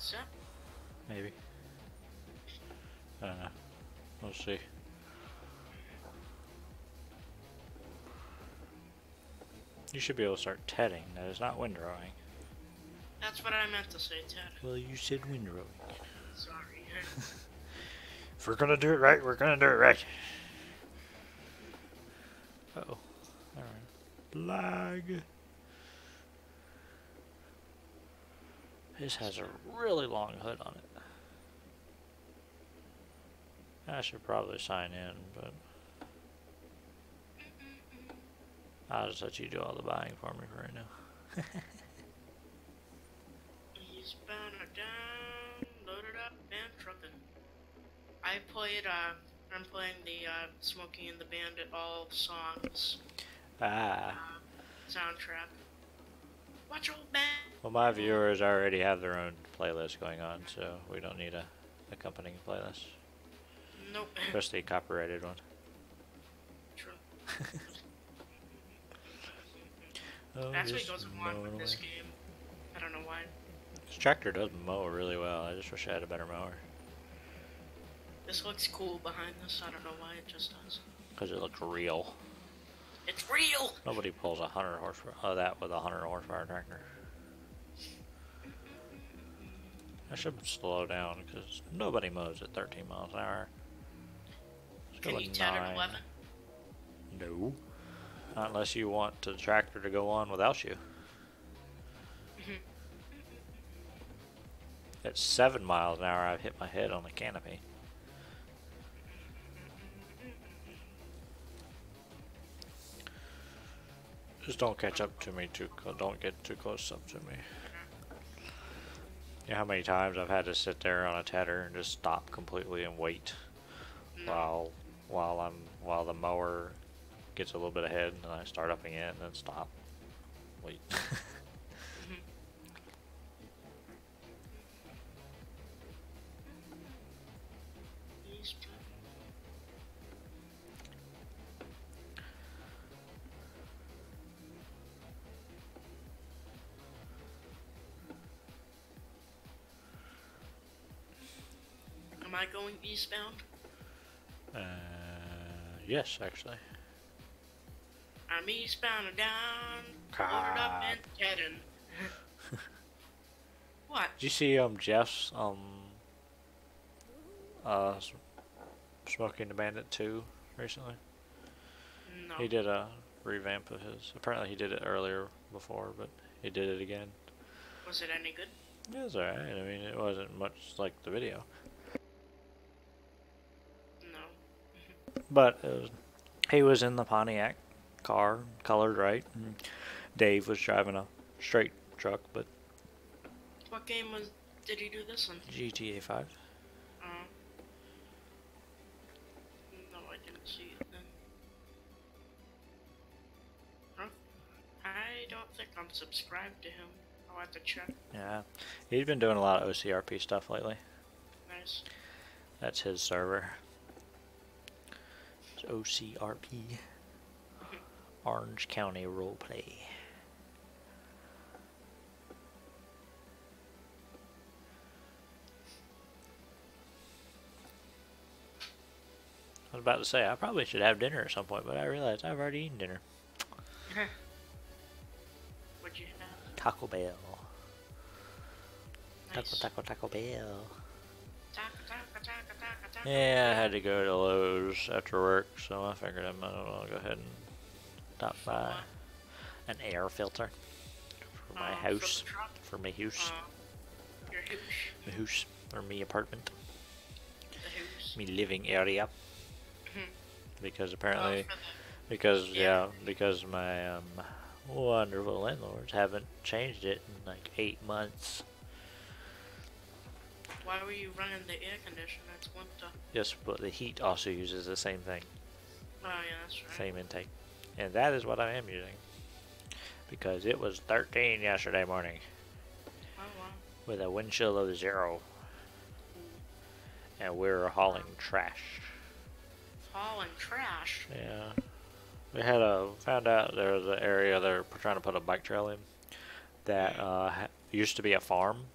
So, Maybe. I don't know. We'll see. You should be able to start tedding. That is not windrowing. that's what I meant to say, Ted. Well, you said windrowing. Sorry. If we're gonna do it right, we're gonna do it right. Uh-oh. Alright. Lag. This has a really long hood on it. I should probably sign in, but I'll just let you do all the buying for me for right now. He's bound down, loaded up, and trucking. I'm playing the Smokey and the Bandit all songs soundtrack. Watch old man. Well, my viewers already have their own playlist going on, so we don't need a accompanying playlist. Nope. Especially a copyrighted one. True. Oh, Actually goes along with this game. I don't know why. This tractor does mow really well. I just wish I had a better mower. This looks cool behind this. I don't know why it just does. Because it looks real. It's real! Nobody pulls 100 horsepower that with a 100 horsepower tractor. I should slow down because nobody mows at 13 miles an hour. Let's Can you 10 or 11? No. Not unless you want the tractor to go on without you. At 7 miles an hour, I've hit my head on the canopy. Just don't catch up to me don't get too close up to me. You know how many times I've had to sit there on a tedder and just stop completely and wait while the mower gets a little bit ahead and I start up again and then stop. Wait. Am I going eastbound? Yes, actually. I'm eastbound and down, loaded up and heading. What? Did you see Jeff's Smoking the Bandit 2 recently? No. He did a revamp of his. Apparently he did it earlier before, but he did it again. Was it any good? It was alright. I mean, it wasn't much like the video. No. But he was in the Pontiac car, colored right. And Dave was driving a straight truck, but What game did he do this in? GTA 5. No, I didn't see it then. Huh? I don't think I'm subscribed to him. I'll have to check. Yeah, he's been doing a lot of OCRP stuff lately. Nice. That's his server. It's OCRP. Orange County Roleplay. I was about to say, I probably should have dinner at some point, but I realized I've already eaten dinner. What'd you have? Taco Bell. Nice. Taco Bell. Taco. Yeah, I had to go to Lowe's after work, so I figured I might as well go ahead and stop by. An air filter for my house. For my house. Your house. My house. Or me apartment. The house. Me living area. Because apparently, Oh, because my wonderful landlords haven't changed it in like 8 months. Why were you running the air conditioner? It's winter. Yes, but the heat also uses the same thing. Oh yeah, that's right. Same intake. And that is what I am using. Because it was 13 yesterday morning. Oh wow. With a wind chill of 0. And we're hauling trash. Hauling trash? Yeah. We had found out there was an area they're trying to put a bike trail in that used to be a farm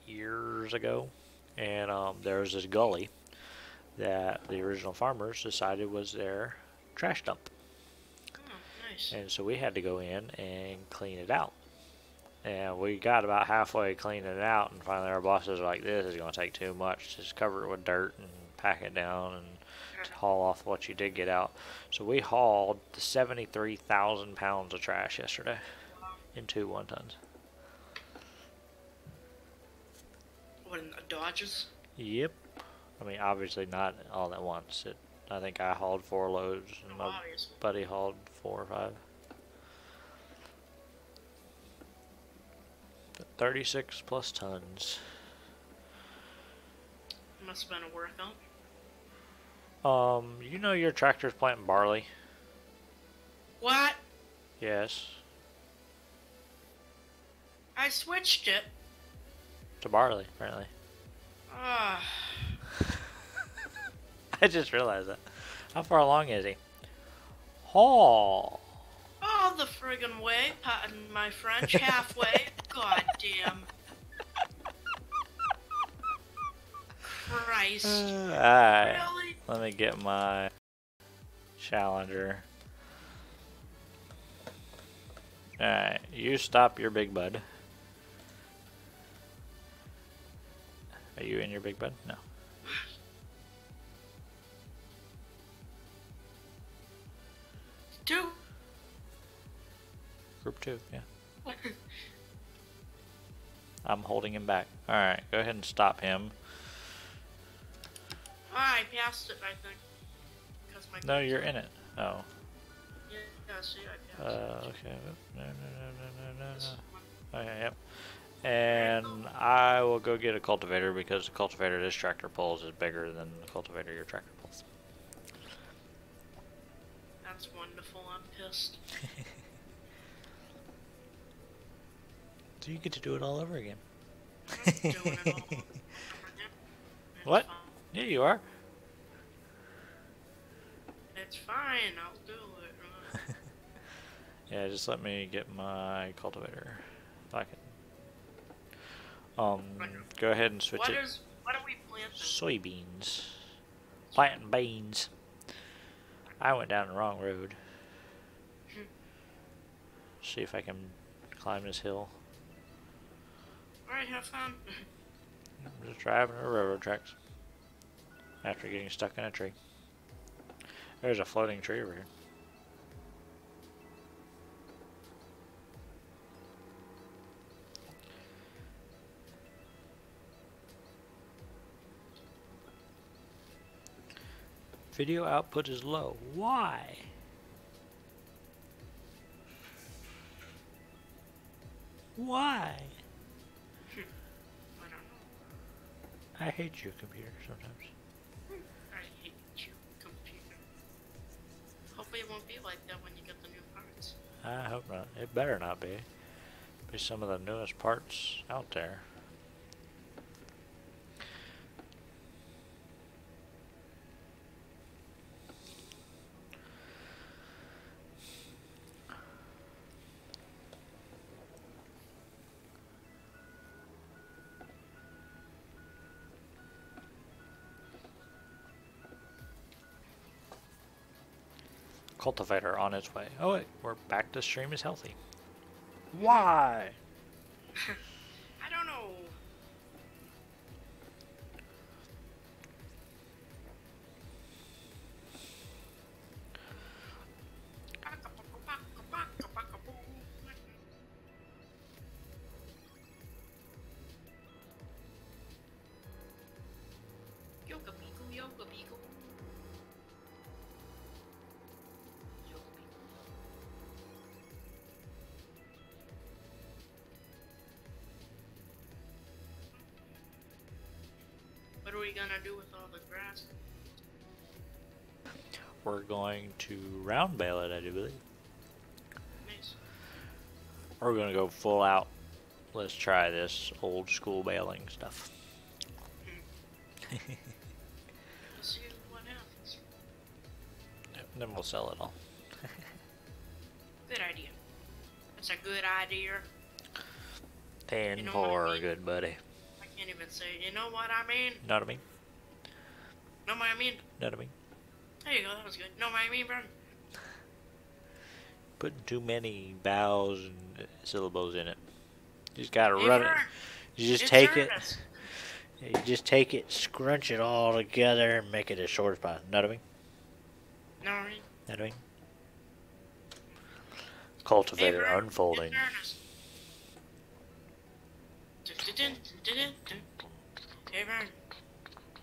years ago, and there was this gully that the original farmers decided was their trash dump. Oh, nice. And so we had to go in and clean it out. And we got about halfway cleaning it out, and finally our bosses were like, this is going to take too much. Just cover it with dirt and pack it down and haul off what you did get out. So we hauled 73,000 pounds of trash yesterday in 2 1-tons. What, in the Dodges? Yep. I mean, obviously not all at once. I think I hauled 4 loads, and my buddy hauled 4 or 5. 36 plus tons. Must have been a workout. You know your tractor's planting barley? What? Yes. I switched it. To barley, apparently. Ah. I just realized that. How far along is he? Haul. All the friggin' way, pardon my French, halfway. God damn. Christ. Alright. Really? Let me get my Challenger. Alright, you stop your big bud. Are you in your big bud? No. Two. Group 2, yeah. I'm holding him back. Alright, go ahead and stop him. I passed it, I think. No, you're in it. Oh. Yeah, see, I passed it. Okay. No. Okay, yep. And I will go get a cultivator because the cultivator this tractor pulls is bigger than the cultivator your tractor pulls. That's wonderful. I'm pissed. So you get to do it all over again. I'm doing it all over again. What? Fine. Yeah, you are. It's fine. I'll do it. Yeah, just let me get my cultivator. If I can. Go ahead and switch it. What are we planting? Soybeans. Planting beans. I went down the wrong road. See if I can climb this hill. Alright, have fun. I'm just driving the railroad tracks. After getting stuck in a tree. There's a floating tree over here. Video output is low. Why? Why? I don't know. I hate your computer sometimes. I hate you, computer. Hopefully it won't be like that when you get the new parts. I hope not. It better not be. Be some of the newest parts out there. Cultivator on its way. Oh wait, we're back to stream is healthy. Why? I don't know. Yoga beagle, yoga beagle. What are we gonna do with all the grass? We're going to round bale it, I do believe. Nice. We're going to go full out. Let's try this old school baling stuff. Let's see what happens. And then we'll sell it all. Good idea. That's a good idea. 10 You know for what I mean? good buddy. I Can't even say, you know what I mean? Know what I mean? Know what I mean? Know what I mean? There you go, that was good. Know what I mean, bro? Putting too many vowels and syllables in it. You just gotta Hey, run it. Vern, You just it's take it. Ernest. You just take it, scrunch it all together, and make it as short as possible. Know what I mean? Know what I mean? Know what I mean? Hey, Cultivator Vern, unfolding. it's Ernest. Dun, dun, dun, dun, dun, dun. Hey, Vern.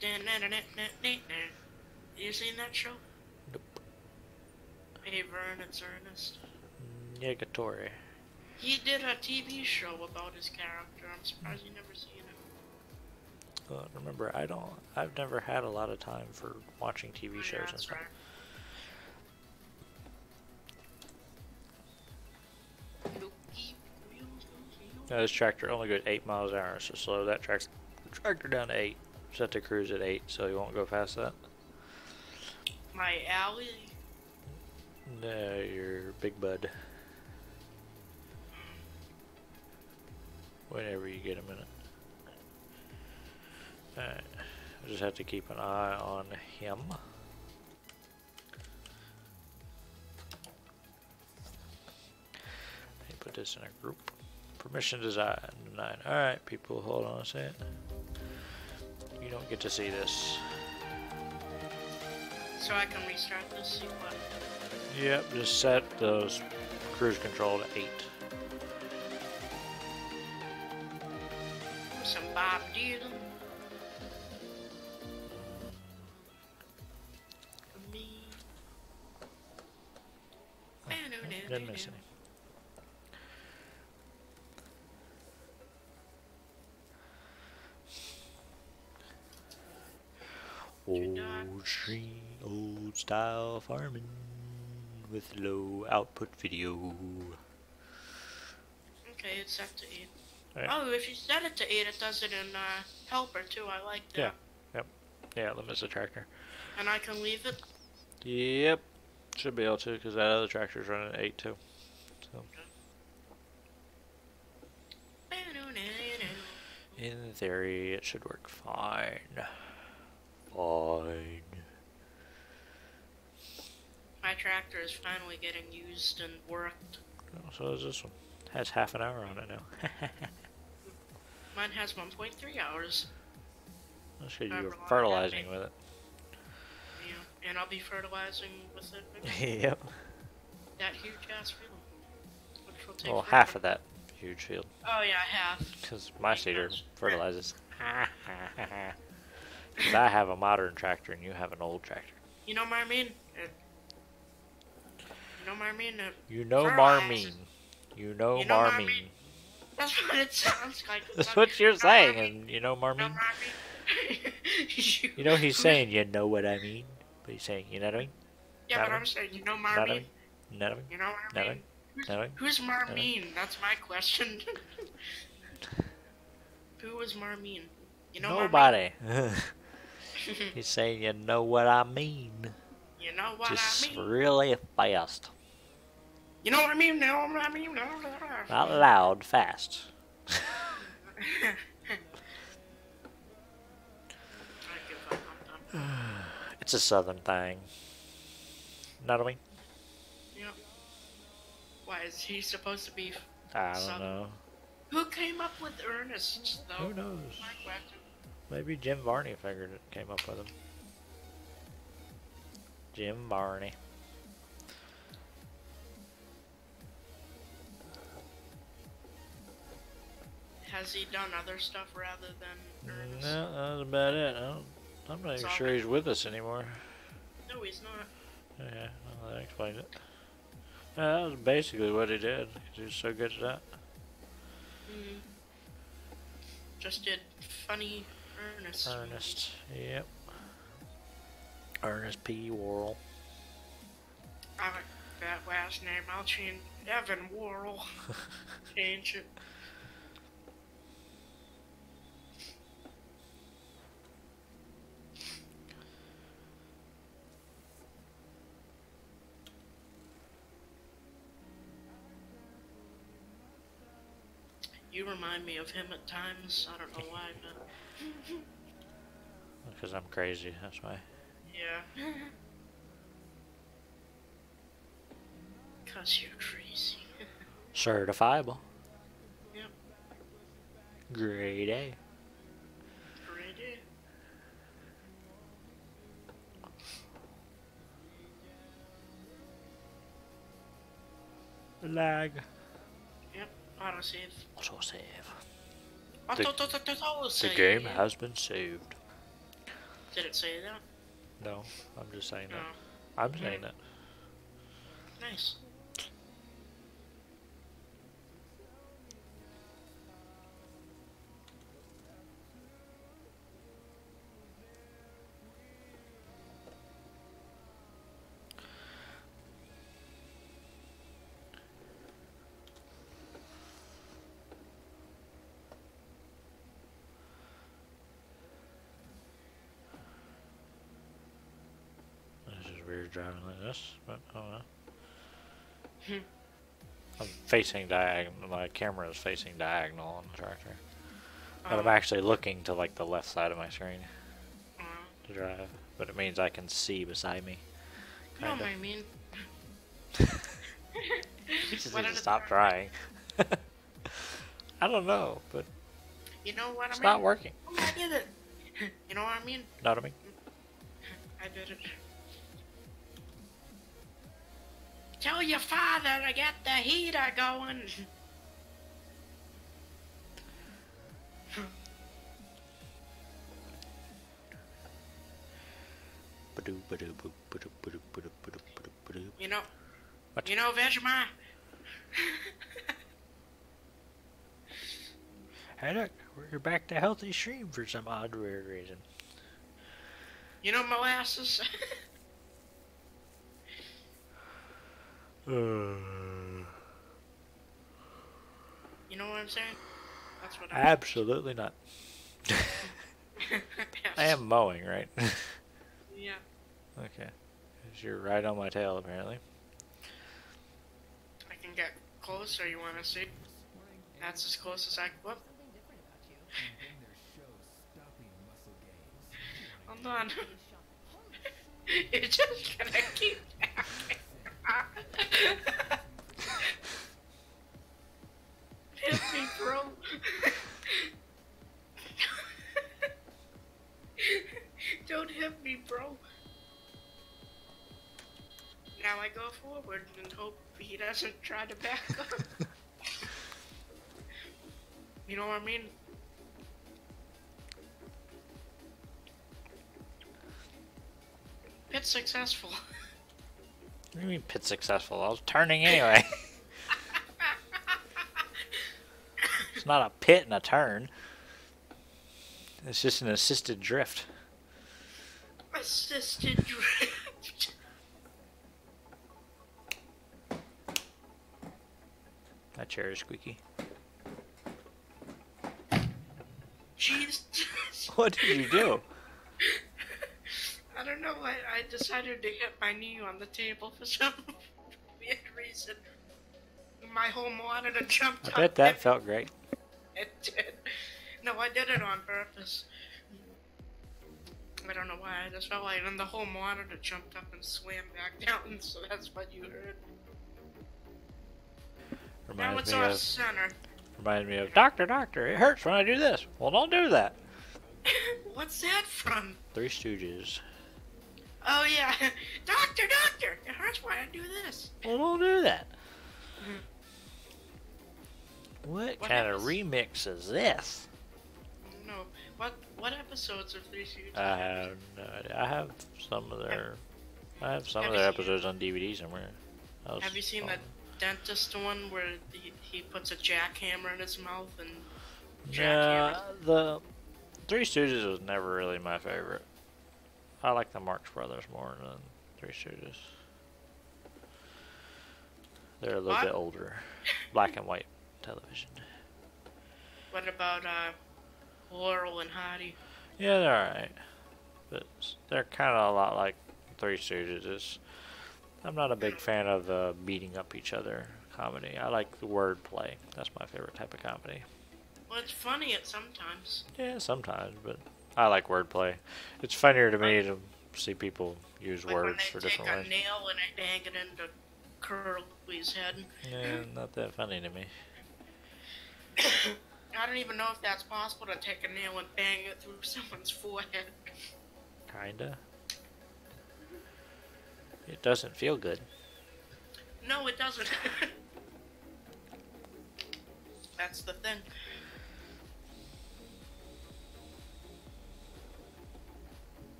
Dun, dun, dun, dun, dun, dun, dun. You seen that show? Nope. Hey, Vern, it's Ernest. Negatory. He did a TV show about his character. I'm surprised you never seen it. Well, remember, I've never had a lot of time for watching TV shows and That's stuff. right. Now, this tractor only goes 8 miles an hour, so slow that tractor down to 8. Set the cruise at 8, so you won't go past that. My alley. No, your big bud. Whenever you get a minute. Alright, I just have to keep an eye on him. Let me put this in a group. Permission denied. Alright, people, hold on a second. You don't get to see this. So I can restart this, see what? Yep, just set those cruise control to 8. Some Bob Dylan. For me. Didn't miss any. Old style farming with low output video. Okay, it's set to 8. Right. Oh, if you set it to 8, it does it in Helper too. I like that. Yeah. Yep. Yeah, limits the tractor. And I can leave it. Yep. Should be able to, because that other tractor's running at 8 too. So. In theory, it should work fine. Fine. My tractor is finally getting used and worked. Oh, so is this one. Has half an hour on it now. Mine has 1.3 hours. That's because I'm you're relying on fertilizing me. with it. Yeah, and I'll be fertilizing with it again. Yep. That huge ass field. Which will take Well, forever. half of that huge field. Oh yeah, half. Because my seeder fertilizes. Because I have a modern tractor and you have an old tractor. You know what I mean? You know what I mean? You know fertilize. Marmine. You know You know what I Marmine. mean? That's what it sounds like. That's what you're saying, and you know You know Marmine. what I mean? You know he's saying, you know what I mean? But he's saying, you know what I mean? Yeah, Know but what I I'm saying, you know Know what I Marmine? mean? Know what I mean? You know what I Know what I mean? Know what I mean? Who's Marmine? That's my question. Who is Marmine? You know Nobody. Marmine? He's saying, you know what I mean? You know what Just I mean? really fast. You know what I mean? You know what I mean? Not loud, fast. I give up, I'm done. It's a southern thing. Know what I mean? Yeah. Why is he supposed to be I don't Southern? know. Who came up with Ernest, though? Who knows? My question. Maybe Jim Varney figured it, came up with him. Jim Varney. Has he done other stuff rather than Ernest? No, that was about it. I'm not even sure he's with us anymore. No, he's not. Yeah, well, that explains it. Yeah, that was basically what he did. He was so good at that. Mm. Just did funny Ernest. Ernest, yep. Ernest P. Worrell. I like that last name. I'll change Evan Worrell. Change it. You remind me of him at times. I don't know why, but Because I'm crazy, that's why. yeah. Cause you're crazy. Certifiable. Yep. Grade A. Great. Lag. Yep. Autosave. Autosave. Autosave. The game has been saved. Did it say that? No, I'm just saying No. that. I'm saying that. Nice. This is weird driving like this, but I don't know. I'm facing diagonal. My camera is facing diagonal on the tractor, but I'm actually looking to like the left side of my screen to drive. But it means I can see beside me. You know Kinda. what I mean? You just What need are to the stop trying. I don't know, but You know what it's I mean? not working. Oh, I did it. You know what I mean? Know what I mean? I did it. Tell your father to get the heater going. You know. What? You know, Vegemite. Hey look, we're back to healthy stream for some odd weird reason. You know molasses. Uh, You know what I'm saying? That's what I'm Absolutely not. I am mowing, right? Yeah. Okay. 'Cause you're right on my tail, apparently. I can get closer. You want to see? That's as close as I. Whoop. Hold on. It's just gonna keep happening. Hit me, bro. Don't hit me, bro. Now I go forward and hope he doesn't try to back up. You know what I mean? Pit successful. What do you mean pit successful? I was turning anyway. It's not a pit and a turn. It's just an assisted drift. Assisted drift. That chair is squeaky. Jesus. What did you do? I don't know. I decided to hit my knee on the table for some weird reason. My whole monitor jumped up. I bet that felt great. It did. No, I did it on purpose. I don't know why. I just felt like, and the whole monitor jumped up and swam back down. So that's what you heard. Now it's off center. Reminds me of Doctor, it hurts when I do this. Well, don't do that. What's that from? Three Stooges. Oh yeah, doctor, it hurts when I do this. Well, don't do that. What kind of happens? remix is this? No, what episodes of Three Stooges? I have no idea. I have some of their Have you episodes on DVD somewhere. Have you seen that dentist one where he puts a jackhammer in his mouth and Yeah, the Three Stooges was never really my favorite. I like the Marx Brothers more than Three Stooges. They're a little bit older. Black and white television. What about Laurel and Hardy? Yeah, they're alright. But they're kind of a lot like Three Stooges. I'm not a big fan of the beating up each other comedy. I like the wordplay. That's my favorite type of comedy. Well, it's funny at sometimes. Yeah, sometimes, but I like wordplay. It's funnier to me to see people use Like when words they for take different a ways. nail and they bang it into Curly's head. Yeah, not that funny to me. I don't even know if that's possible to take a nail and bang it through someone's forehead. Kinda. It doesn't feel good. No, it doesn't. That's the thing.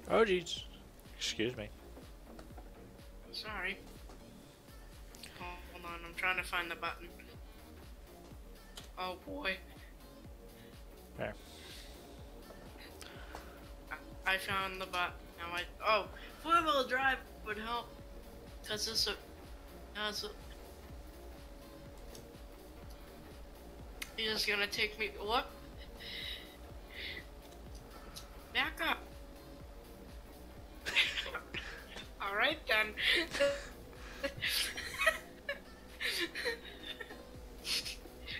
Oh, jeez. Excuse me. Sorry. Hold on, I'm trying to find the button. Oh boy. There. I found the button. Now oh, four-wheel drive would help. Cause this has a. He's just gonna take me. What? Back up. All right then.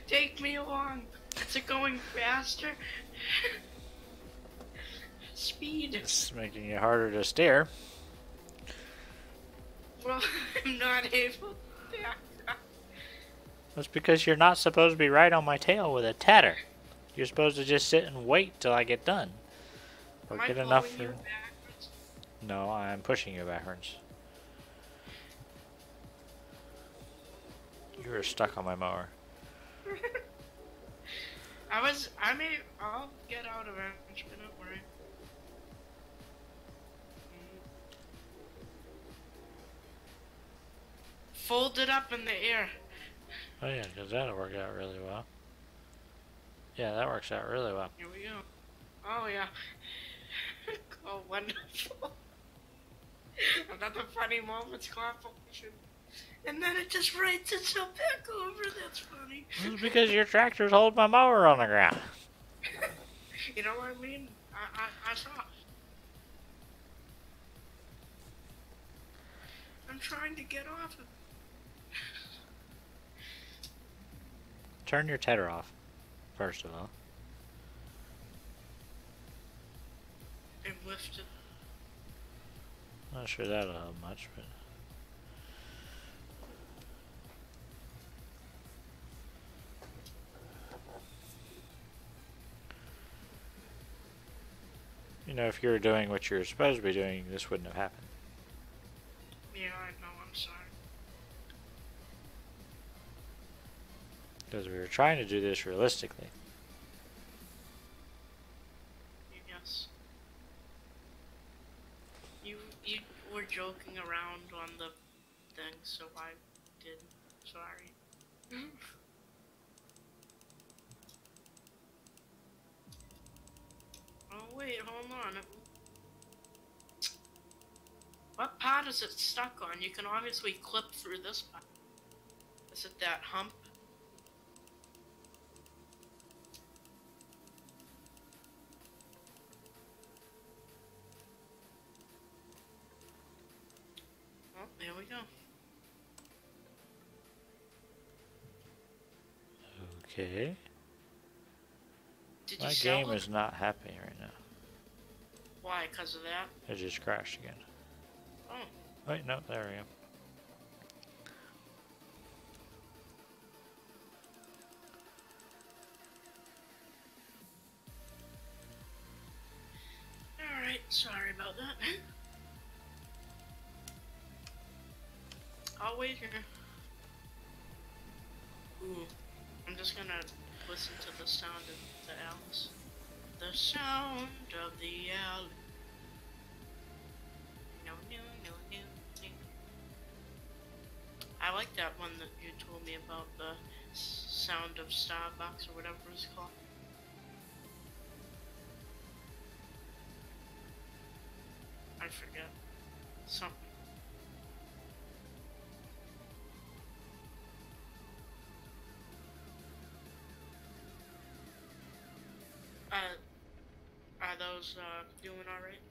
Take me along. Is it going faster? Speed. It's making it harder to steer. Well, I'm not able to back up. That's because you're not supposed to be right on my tail with a tedder. You're supposed to just sit and wait till I get done. Or Am I get enough pulling for... you backwards? No, I'm pushing you backwards. You're stuck on my mower. I'll get out eventually, don't worry. Fold it up in the air. Oh yeah, because that'll work out really well. Yeah, that works out really well. Here we go. Oh yeah. Oh, wonderful. Another funny moments compilation. And then it just writes itself back over. That's funny. It's because your tractor's holding my mower on the ground. You know what I mean? I saw. I'm trying to get off of. Turn your tedder off, first of all. And lift it. Not sure that'll help much, but... You know, if you were doing what you were supposed to be doing, this wouldn't have happened. Yeah, I know. I'm sorry. Because we were trying to do this realistically. Yes. You were joking around on the thing, so I did. Sorry. Oh wait, hold on. What part is it stuck on? You can obviously clip through this part. Is it that hump? Oh, there we go. Okay. Did you My sell game it? is not happy right now. Why? Because of that? It just crashed again. Oh. Wait, no, there we go. Alright, sorry about that. I'll wait here. Ooh. I'm just gonna listen to the sound of the owls. The sound of the owl. No, no, no, no, no. I like that one that you told me about, the sound of Starbucks or whatever it's called. I forget. Something. Are those, doing alright?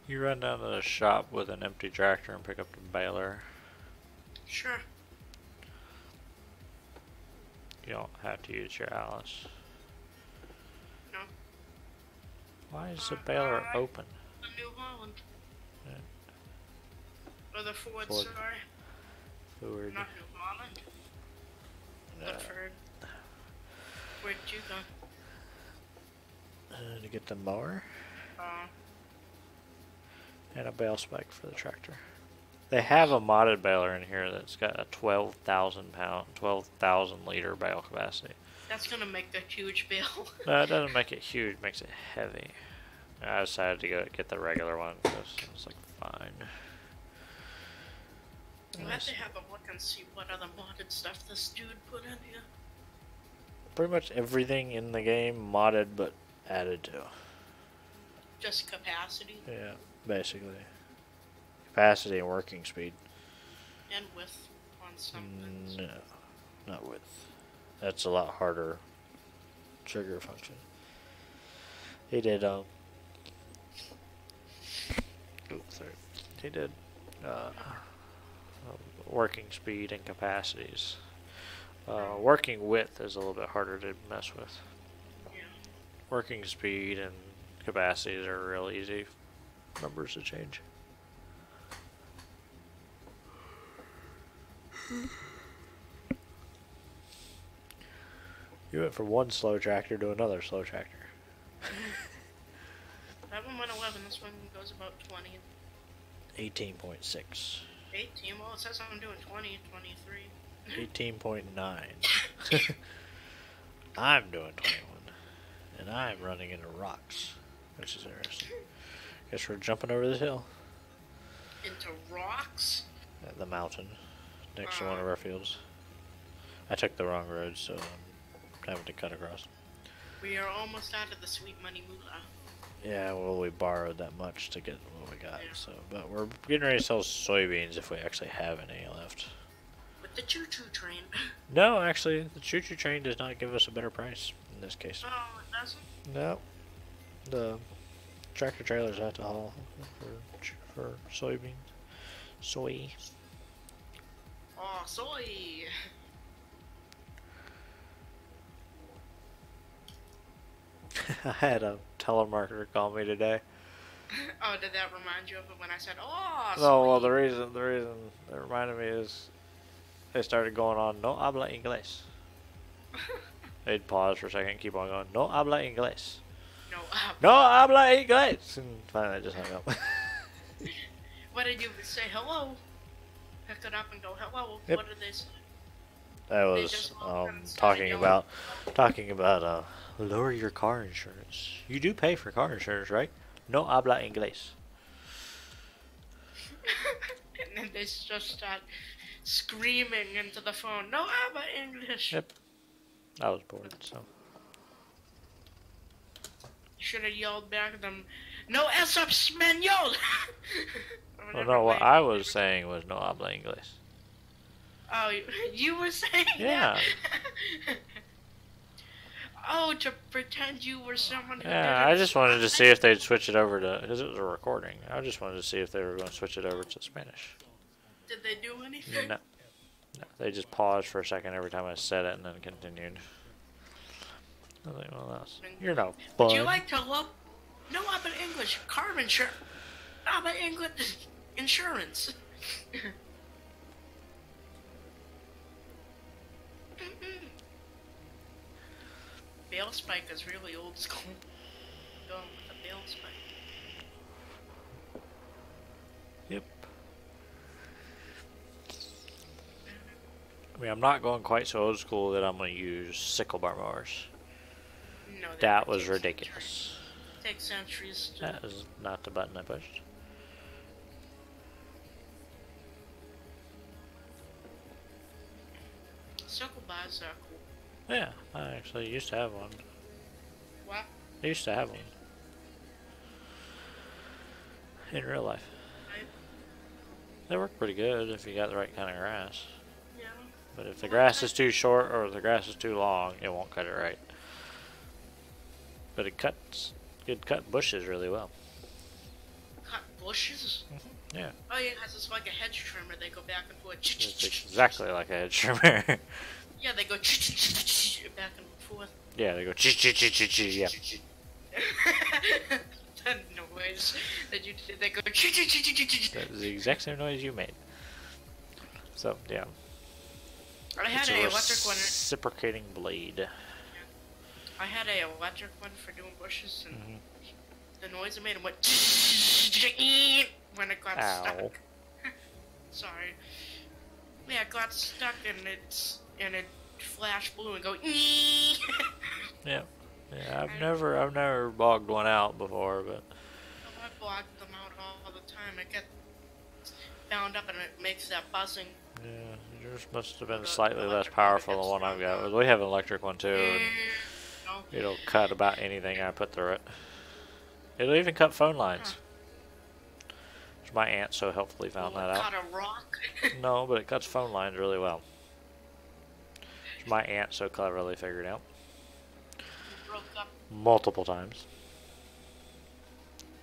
You run down to the shop with an empty tractor and pick up the baler. Sure. You don't have to use your Alice. No. Why is the baler open? The New Holland. Yeah. Or the Ford, Ford. sorry. Ford. Not New Holland. Ford. Where'd you go? To get the mower and a bale spike for the tractor. They have a modded baler in here that's got a 12,000 liter bale capacity. That's gonna make a huge bale. No, it doesn't make it huge, it makes it heavy. I decided to get the regular one because I was like, fine. I'm glad to have a look and see what other modded stuff this dude put in here. Pretty much everything in the game modded but added to. Just capacity? Yeah, basically. Capacity and working speed. And width on some things. No, not width. That's a lot harder trigger function. He did, oops, sorry. He did, working speed and capacities. Working width is a little bit harder to mess with. Yeah. Working speed and capacities are real easy numbers to change. You went from one slow tractor to another slow tractor. That one went 11, this one goes about 20. 18.6. 18? Well, it says I'm doing 20, 23. 18.9. I'm doing 21. And I'm running into rocks, which is interesting. Guess we're jumping over this hill. Into rocks? At the mountain, next to one of our fields. I took the wrong road, so I'm having to cut across. We are almost out of the sweet money moolah. Yeah, well, we borrowed that much to get what we got, so. But we're getting ready to sell soybeans if we actually have any left. With the choo-choo train. No, actually, the choo-choo train does not give us a better price in this case. Oh, it doesn't? No. The tractor trailers have to haul for soybeans. Soy. Oh, soy! I had a telemarketer call me today. Oh, did that remind you of it when I said, oh, soy? No, well, the reason that reminded me is they started going on, no habla inglés. They'd pause for a second, keep on going, no habla inglés. No habla inglés. And finally I just hung up. What did you say? Hello? Pick it up and go, hello. Yep. What did they say? I was talking about lower your car insurance. You do pay for car insurance, right? No habla inglés. And then they just start screaming into the phone, no habla English. Yep. I was bored, so. You should have yelled back at them, no es español! Well, no, what I was saying was no habla inglés. Oh, you were saying Yeah. that? Oh, to pretend you were someone who Yeah, I just wanted to see if they'd switch it over to, because it was a recording. I just wanted to see if they were going to switch it over to Spanish. Did they do anything? No. No, they just paused for a second every time I said it and then continued. I was like, well, that's, you're no fun. Would you like to look? No, I'm in English. Car insurance. but England insurance. Bale spike is really old school. Going with the bale spike. Yep. I mean, I'm not going quite so old school that I'm going to use sickle bar mowers. No, That was ridiculous. Takes centuries to... That is not the button I pushed. Sickle bars are cool. Yeah, I actually used to have one. What? I used to have one. In real life. They work pretty good if you got the right kind of grass. Yeah. But if the grass is too short or if the grass is too long, it won't cut it right. But it cut bushes really well. Cut bushes? Yeah. Oh yeah, because it's like a hedge trimmer. They go back and forth. It's exactly like a hedge trimmer. Yeah, they go back and forth. Yeah, they go yeah. That noise that you did, they go That was the exact same noise you made. So, yeah. I had It's a a electric one. reciprocating blade. I had a electric one for doing bushes, and the noise it made it went when it got stuck. Sorry. Yeah, it got stuck and it flashed blue and go. Yeah. Yeah, I've never bogged one out before, but I blocked them out all the time. It gets bound up and it makes that buzzing. yeah, yours must have been slightly less powerful than the one I've got. We have an electric one too, and it'll cut about anything I put through it. It'll even cut phone lines. My aunt so helpfully found that out. Cut a rock? No, but it cuts phone lines really well. My aunt so cleverly figured out. Multiple times.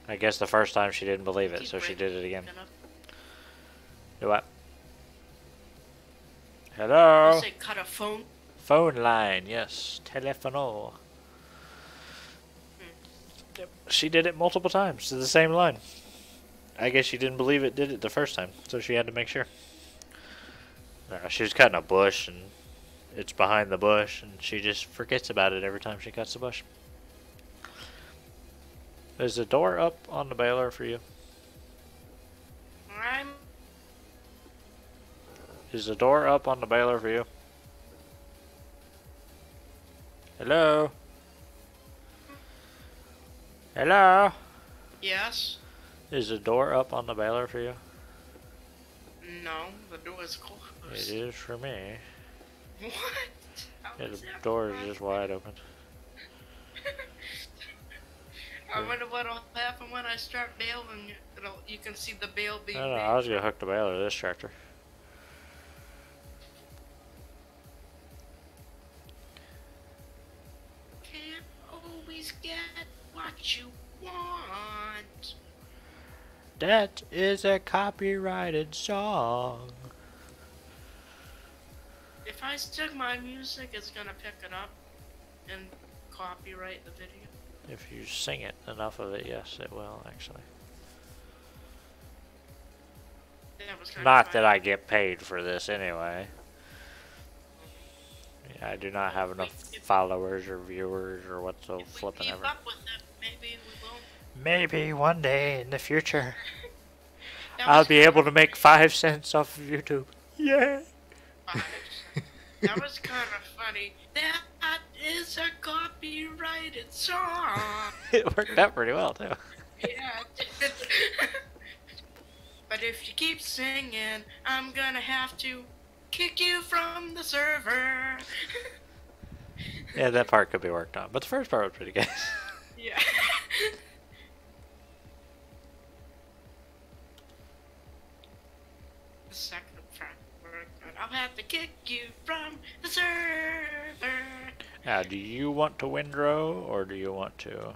I guess the first time she didn't believe it, so she did it again. Do what? Hello? I say cut a phone? Phone line, yes. Telefono. Yep. She did it multiple times to the same line. I guess she didn't believe it did it the first time, so she had to make sure. She was cutting a bush, and it's behind the bush, and she just forgets about it every time she cuts the bush. Is the door up on the baler for you? Is the door up on the baler for you? Hello? Hello? Yes? Is the door up on the baler for you? No, the door is closed. It is for me. What? Yeah, the door is just wide open. I wonder what'll happen when I start baling. You can see the bale being I was gonna hook the baler to this tractor. Can't always get what you want. That is a copyrighted song. If I stick my music, it's gonna pick it up and copyright the video. If you sing it, enough of it, yes, it will, actually. That was kind Not of that I get paid for this anyway. Yeah, I do not have enough followers or viewers or whatsoever. If we keep up with it, maybe we will. Maybe one day in the future, I'll be able to make 5 cents off of YouTube. Yeah. That was kind of funny. That is a copyrighted song. It worked out pretty well, too. Yeah. But if you keep singing, I'm gonna have to kick you from the server. Yeah, that part could be worked on, but the first part was pretty good. Yeah. The second part worked out. I'll have to kick you from the server. Now, do you want to windrow, or do you want to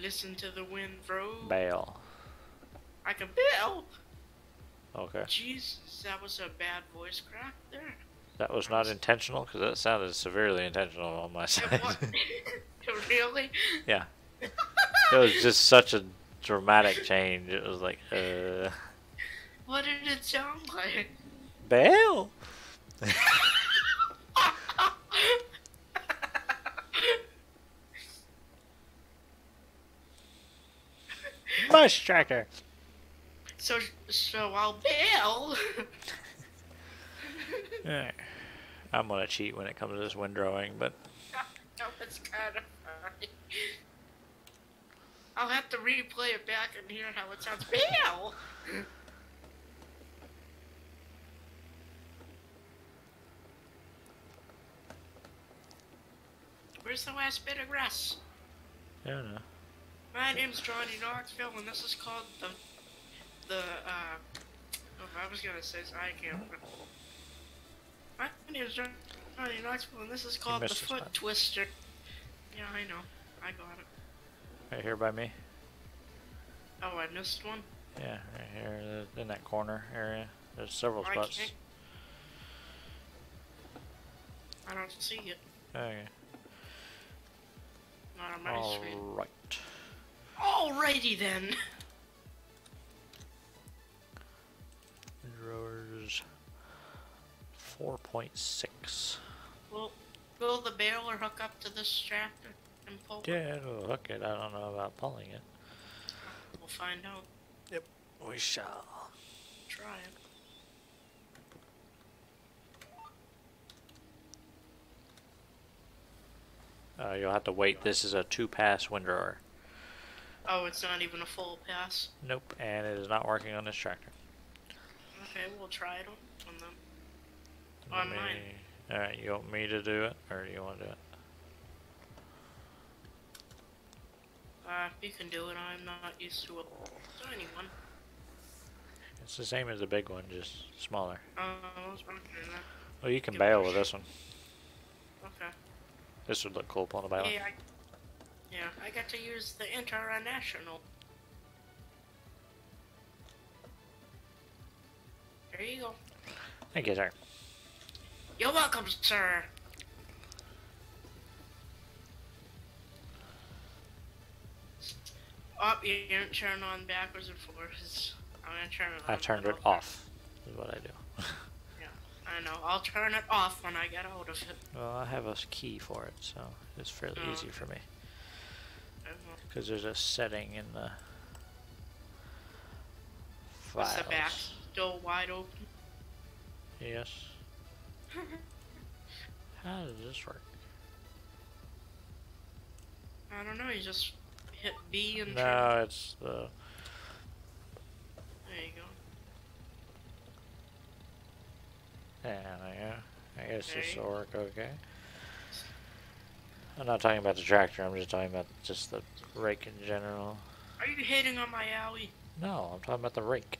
Listen to the wind roll. bail? I can bail. Okay. Jesus, that was a bad voice crack there. That was not intentional, because that sounded severely intentional on my side. Really? Yeah. It was just such a dramatic change. It was like, What did it sound like? Bale? Mush tractor. So I'll bail. Alright. I'm gonna cheat when it comes to this windrowing, but No, it's kind of funny. I'll have to replay it back and hear how it sounds. Bail! Where's the last bit of grass? I don't know. My name's Johnny Knoxville, and this is called I was gonna say, I can't remember. My name's Johnny Knoxville, and this is called the Foot spot. Twister. Yeah, I know. I got it. Right here by me. Oh, I missed one? Yeah, right here in that corner area. There's several spots. I don't see it. Okay. Not on my screen. Alright. Alrighty then. Drawers 4.6. Will the baler hook up to this tractor and pull it? Yeah, it'll hook it. I don't know about pulling it. We'll find out. Yep, we shall. Try it. You'll have to wait. This is a 2-pass windrower. Oh, it's not even a full pass? Nope, and it is not working on this tractor. Okay, we'll try it on them. On mine. Alright, you want me to do it, or do you want to do it? You can do it. I'm not used to a tiny one. It's the same as the big one, just smaller. Okay then. Well, you can bail with this one. Okay. This would look cool pulling a bail. Yeah, I got to use the international. There you go. Thank you, sir. You're welcome, sir. Oh, you didn't turn on backwards and forwards. I'm gonna turn it on. I turned it off, is what I do. Yeah, I know. I'll turn it off when I get out of it. Well, I have a key for it, so it's fairly easy for me. Because there's a setting in the files. What's the back still wide open? Yes. How does this work? I don't know. You just hit B and No, it's the... There you go. Yeah, I guess There this you will work okay. I'm not talking about the tractor, I'm just talking about just the rake in general. Are you hating on my alley? No, I'm talking about the rake.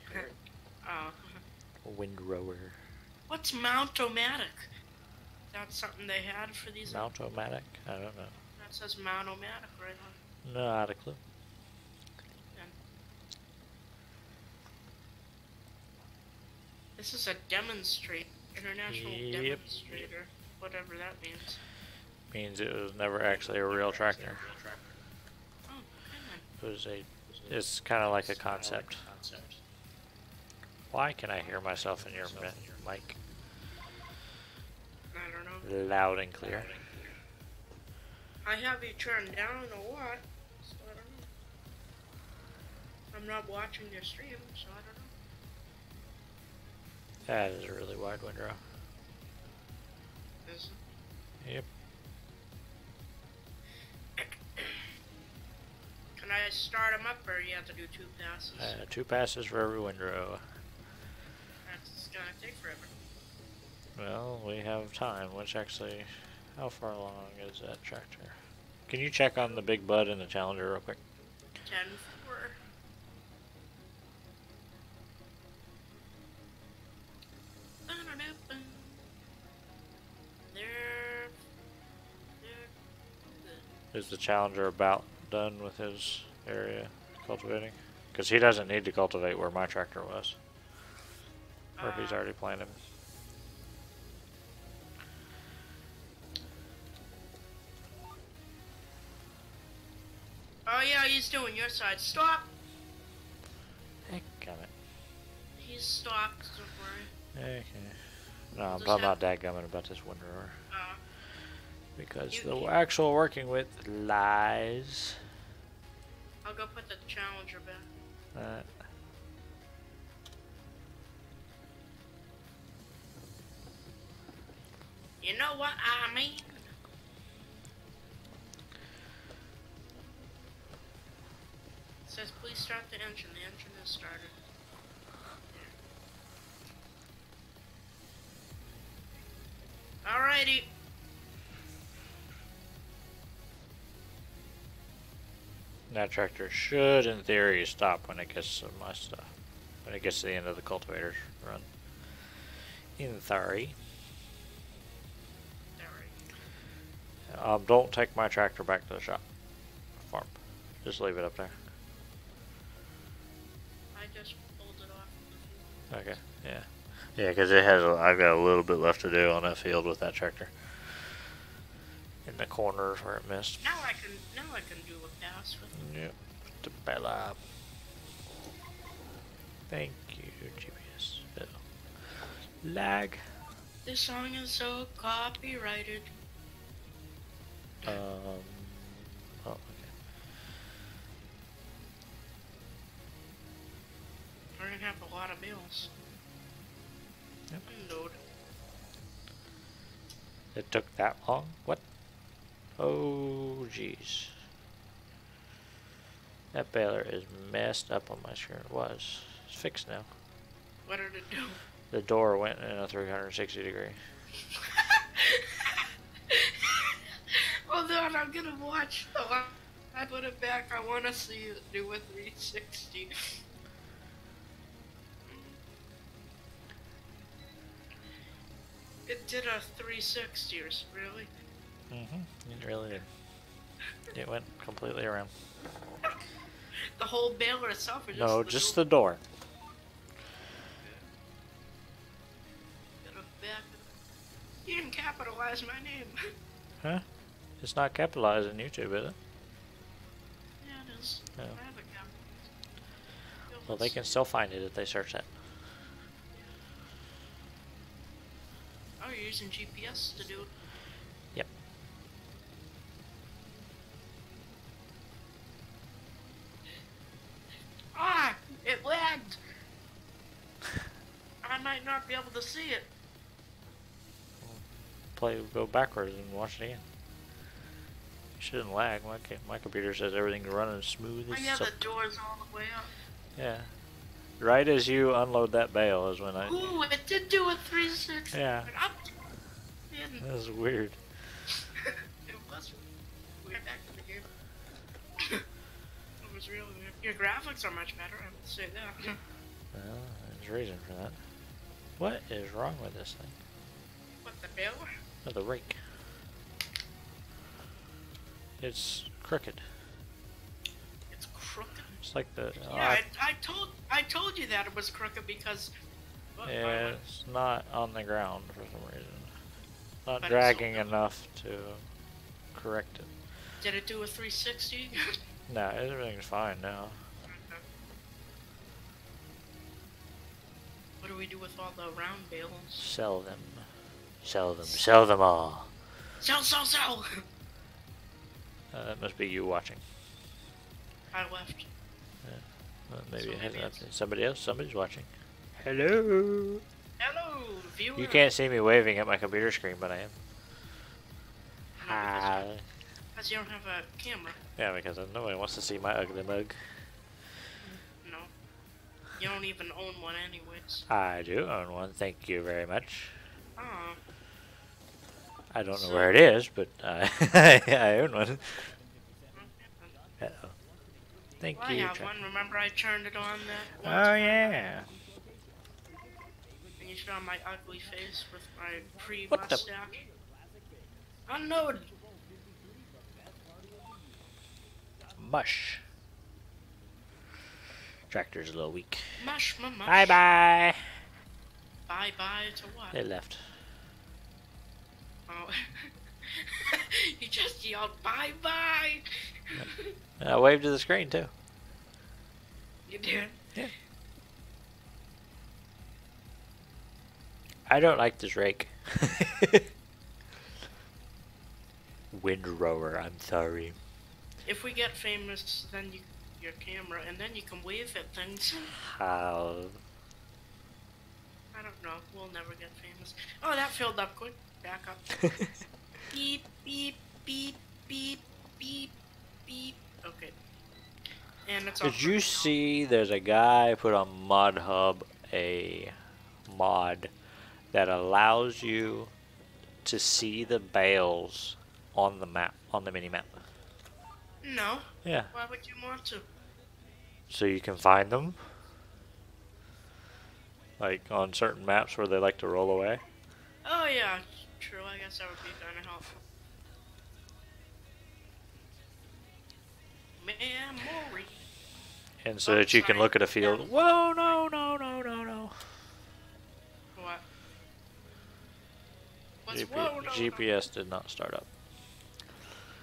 Oh. Windrower. What's Mount-O-Matic? That's something they had for these. Mount-O-Matic? I don't know. That says Mount-O-Matic right on. Not a clue. This is a international demonstrator, whatever that means. Means it was never actually a real tractor. Oh, It was it's kind of like a concept. Why can I hear myself in your mic? I don't know. Loud and clear. I have you turned down a lot, so I don't know. I'm not watching your stream, so I don't know. That is a really wide windrow. Is it? Yep. Can I start them up, or you have to do 2 passes? 2 passes for every windrow. That's gonna take forever. Well, we have time, which actually, how far along is that tractor? Can you check on the Big Bud and the Challenger real quick? 10-4. Is the Challenger about done with his area cultivating? Because he doesn't need to cultivate where my tractor was. Or he's already planted. Oh yeah, he's doing your side. Stop! He's stopped, don't worry. Okay. No, I'm Just talking have- about dadgummit about this Wanderer. Because You- the you- actual working with lies. I'll go put the Challenger back. You know what I mean? It says please start the engine. The engine is started. Alrighty. That tractor should, in theory, stop when it gets to my stuff. When it gets to the end of the cultivator's run. In theory. Don't take my tractor back to the shop. Farm. Just leave it up there. I just pulled it off. Okay, yeah. Yeah, because it has. I've got a little bit left to do on that field with that tractor. In the corners where it missed. Now I can do a pass with it. Yep. To Bella. Thank you, GPS. Lag. This song is so copyrighted. Oh, okay. We're gonna have a lot of bills. Yep. Unload. It took that long? What? Oh, jeez. That baler is messed up on my screen. It was. It's fixed now. What did it do? The door went in a 360 degree. Hold on, I'm gonna watch. Oh, I put it back. I wanna see it do a 360. It did a 360, or really? It really did. It went completely around. The whole baler itself, or just No, the just door? the door. Get it back. You didn't capitalize my name. Huh? It's not capitalized in YouTube, is it? Yeah, it is. No. I have it capitalized. Well, they can still find it if they search that. Oh, you're using GPS to do it. Yep. Ah! It lagged! I might not be able to see it. Go backwards and watch it again. It shouldn't lag. My computer says everything's running smooth Oh as yeah, the silk. door's all the way up. Yeah. Right as you unload that bale is when I... Ooh, it did do a 360. Yeah. Up. That was weird. It was weird back in the game. It was really weird. Your graphics are much better, I would say that. Well, there's a reason for that. What is wrong with this thing? What, the baler? Oh, the rake. It's crooked. It's crooked. It's like the... Yeah, I told you that it was crooked because... Well, yeah, it's not on the ground for some reason. Not But it's dragging so- enough to correct it. Did it do a 360? No, everything's fine now. What do we do with all the round bales? Sell them. Sell them. Sell them all. Sell, sell, sell! That must be you watching. I left. Maybe So it hasn't maybe updated. Somebody else. Somebody's watching. Hello. Hello, viewer. You can't see me waving at my computer screen, but I am. Hi. Because you don't have a camera. Yeah, because nobody wants to see my ugly mug. No. You don't even own one anyways. I do own one. Thank you very much. Oh. I don't know So- where it is, but I own one. Uh-oh. Thank Well, I you. have one. Remember I turned it on that one Oh, time? yeah. And you saw my ugly face with my What the- pre-mustache. Unload! Mush. Tractor's a little weak. Mush, my mush. Bye-bye. Bye-bye to what? They left. Oh. You just yelled bye-bye! I waved to the screen, too. You did? Yeah. I don't like this rake. Windrower, I'm sorry. If we get famous, then your camera, and then you can wave at things. How? I don't know. We'll never get famous. Oh, that filled up quick. Back up. Beep, beep, beep, beep, beep, beep. Okay. And it's Did you see there's a guy put on ModHub a mod that allows you to see the bales on the map, on the mini map? No. Yeah. Why would you want to? So you can find them, like on certain maps where they like to roll away. Oh yeah, true. I guess that would be kind of helpful. Memory. And so that you can look at a field. Whoa, no, no, no, no, no. What? What's whoa, no, GPS did not start up.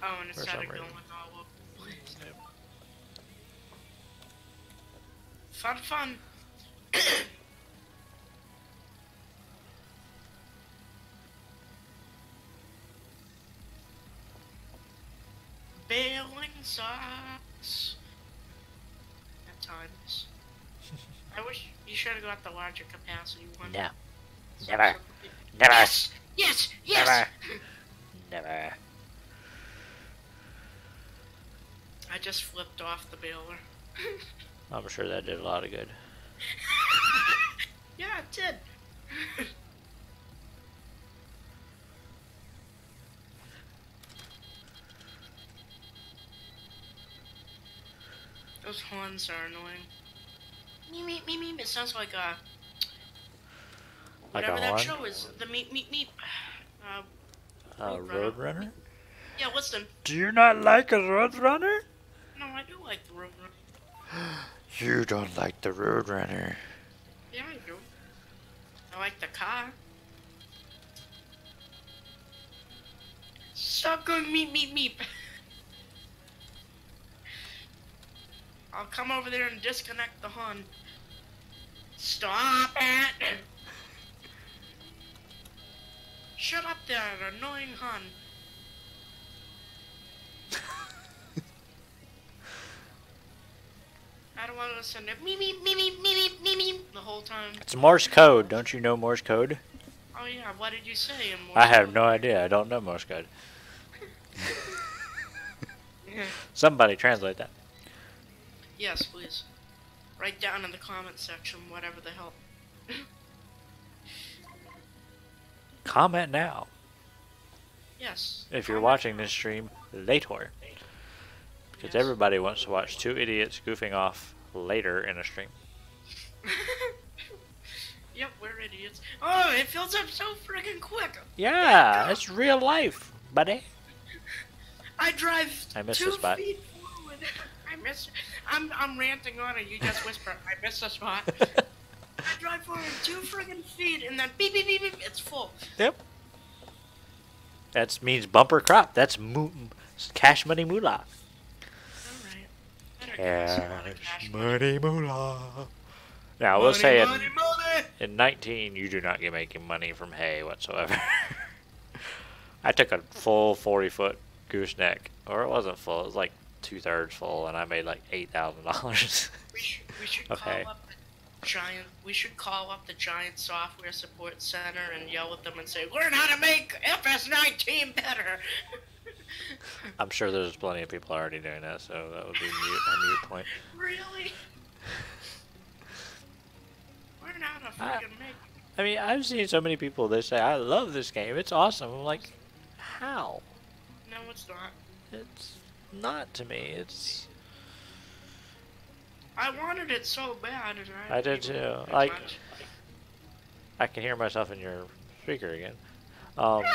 Oh, and it started going all over the place. Yep. Fun, fun. Bailing sucks. At times. I wish you should have got the larger capacity one. No. So Never. so Never. Yes! Yes! Yes! Never. Never. I just flipped off the baler. I'm sure that did a lot of good. Yeah, it did. Those horns are annoying. Meep, meep, meep, meep. It sounds like a... Like whatever a that horn? show is. The meep, meep, meep. Roadrunner? Yeah, listen. Do you not like a Roadrunner? No, I do like the Roadrunner. You don't like the Roadrunner. Yeah, I do. I like the car. Stop going meep, meep, meep. I'll come over there and disconnect the horn. Stop it! Shut up there, annoying horn. I don't want to listen to meep, meep, meep, meep, meep, meep, meep the whole time. It's Morse code. Don't you know Morse code? Oh yeah, what did you say in Morse I have code? no idea. I don't know Morse code. Yeah. Somebody translate that. Yes, please. Write down in the comment section whatever the hell. Comment now. Yes. If you're comment watching now. this stream later. Because Yes. everybody wants to watch two idiots goofing off later in a stream. Yep, we're idiots. Oh, it fills up so friggin' quick. Yeah, it's real life, buddy. I drive I missed 2 the spot. feet forward. I miss. I'm ranting on it. You just whisper. I missed the spot. I drive forward 2 friggin' feet, and then beep beep beep beep. It's full. Yep. That means bumper crop. That's cash money moolah. All right. Cash money moolah. Now, we'll say in 19, you do not get making money from hay whatsoever. I took a full 40-foot gooseneck, or it wasn't full. It was like 2/3 full, and I made like $8,000. We should Okay. call up the giant. We should call up the giant software support center and yell at them and say, "Learn how to make FS19 better." I'm sure there's plenty of people already doing that, so that would be a mute point. Really? Learn how to freaking make. I mean, I've seen so many people, they say, I love this game, it's awesome. I'm like, how? No, it's not. It's not to me, it's... I wanted it so bad, and I did didn't too. do Like, much. I can hear myself in your speaker again. It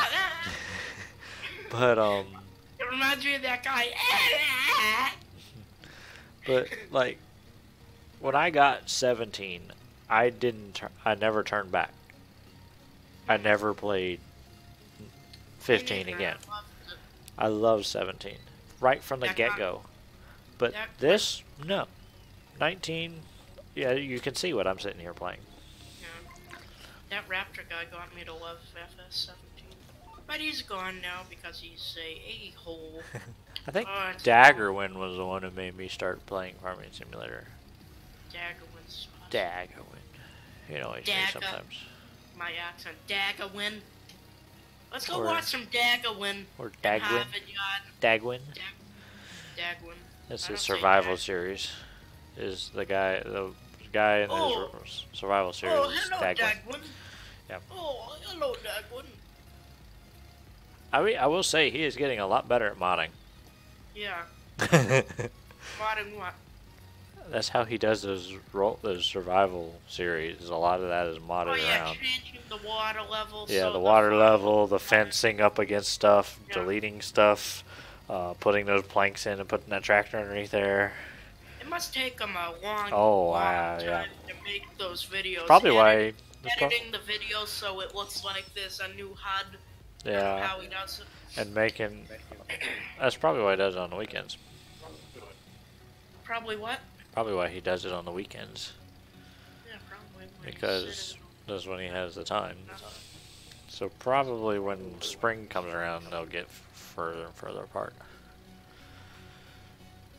But, reminds me of that guy. but, like, when I got 17, I never turned back. I never played 15 again. I love 17. Right from the get-go. But this, no. 19, yeah, you can see what I'm sitting here playing. Yeah. That Raptor guy got me to love FS17. But he's gone now because he's a hole. I think Oh, it's Daggerwin was the one who made me start playing Farming Simulator. Daggerwin's awesome. Daggerwin. You know, it's me sometimes. My accent. Daggerwin. Let's go Or- watch some Daggerwin. Or Dagwin. Dagwin. Dagwin. It's I a don't say survival Dag. series. Is the guy in his survival series? Oh, is hello, Dagwin. Dagwin. Yep. Oh, hello, Dagwin. I mean, I will say he is getting a lot better at modding. Yeah. Modding what? That's how he does those survival series. A lot of that is modded Oh, yeah, around. changing the water level. Yeah, so the water fire- level, the fencing up against stuff, Yeah. deleting stuff, putting those planks in and putting that tractor underneath there. It must take them a long, Oh, long wow, time yeah. to make those videos. Probably why. Editing the video so it looks like there's a new HUD. Yeah, How he does it. and making. That's probably why he does it on the weekends. Probably what? Probably why he does it on the weekends. Yeah, probably. when he's Because sitting- that's when he has the time. So probably when spring comes around, they'll get further and further apart.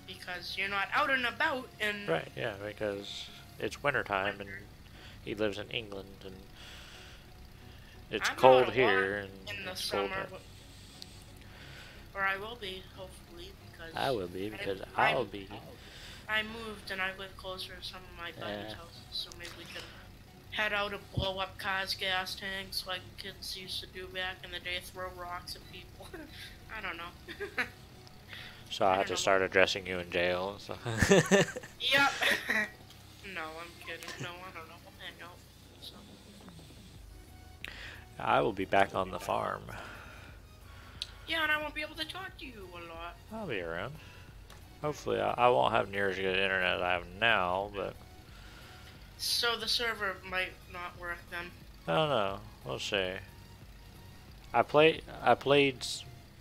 Because you're not out and about and Right, yeah, because it's wintertime and he lives in England and it's I'm cold out a here lot and in the it's cold summer. there. Or I will be, hopefully, because I will be because I I'll be. I moved and I live closer to some of my buddies' Yeah. houses, so maybe we can head out and blow up cars' gas tanks like kids used to do back in the day, throw rocks at people. I don't know. So I have to start addressing you in jail. So. Yep. No, I'm kidding. No, I don't know. We'll hang out. So. I will be back on the farm. Yeah, and I won't be able to talk to you a lot. I'll be around. Hopefully, I won't have near as good internet as I have now, but So the server might not work then. I don't know. We'll see. I played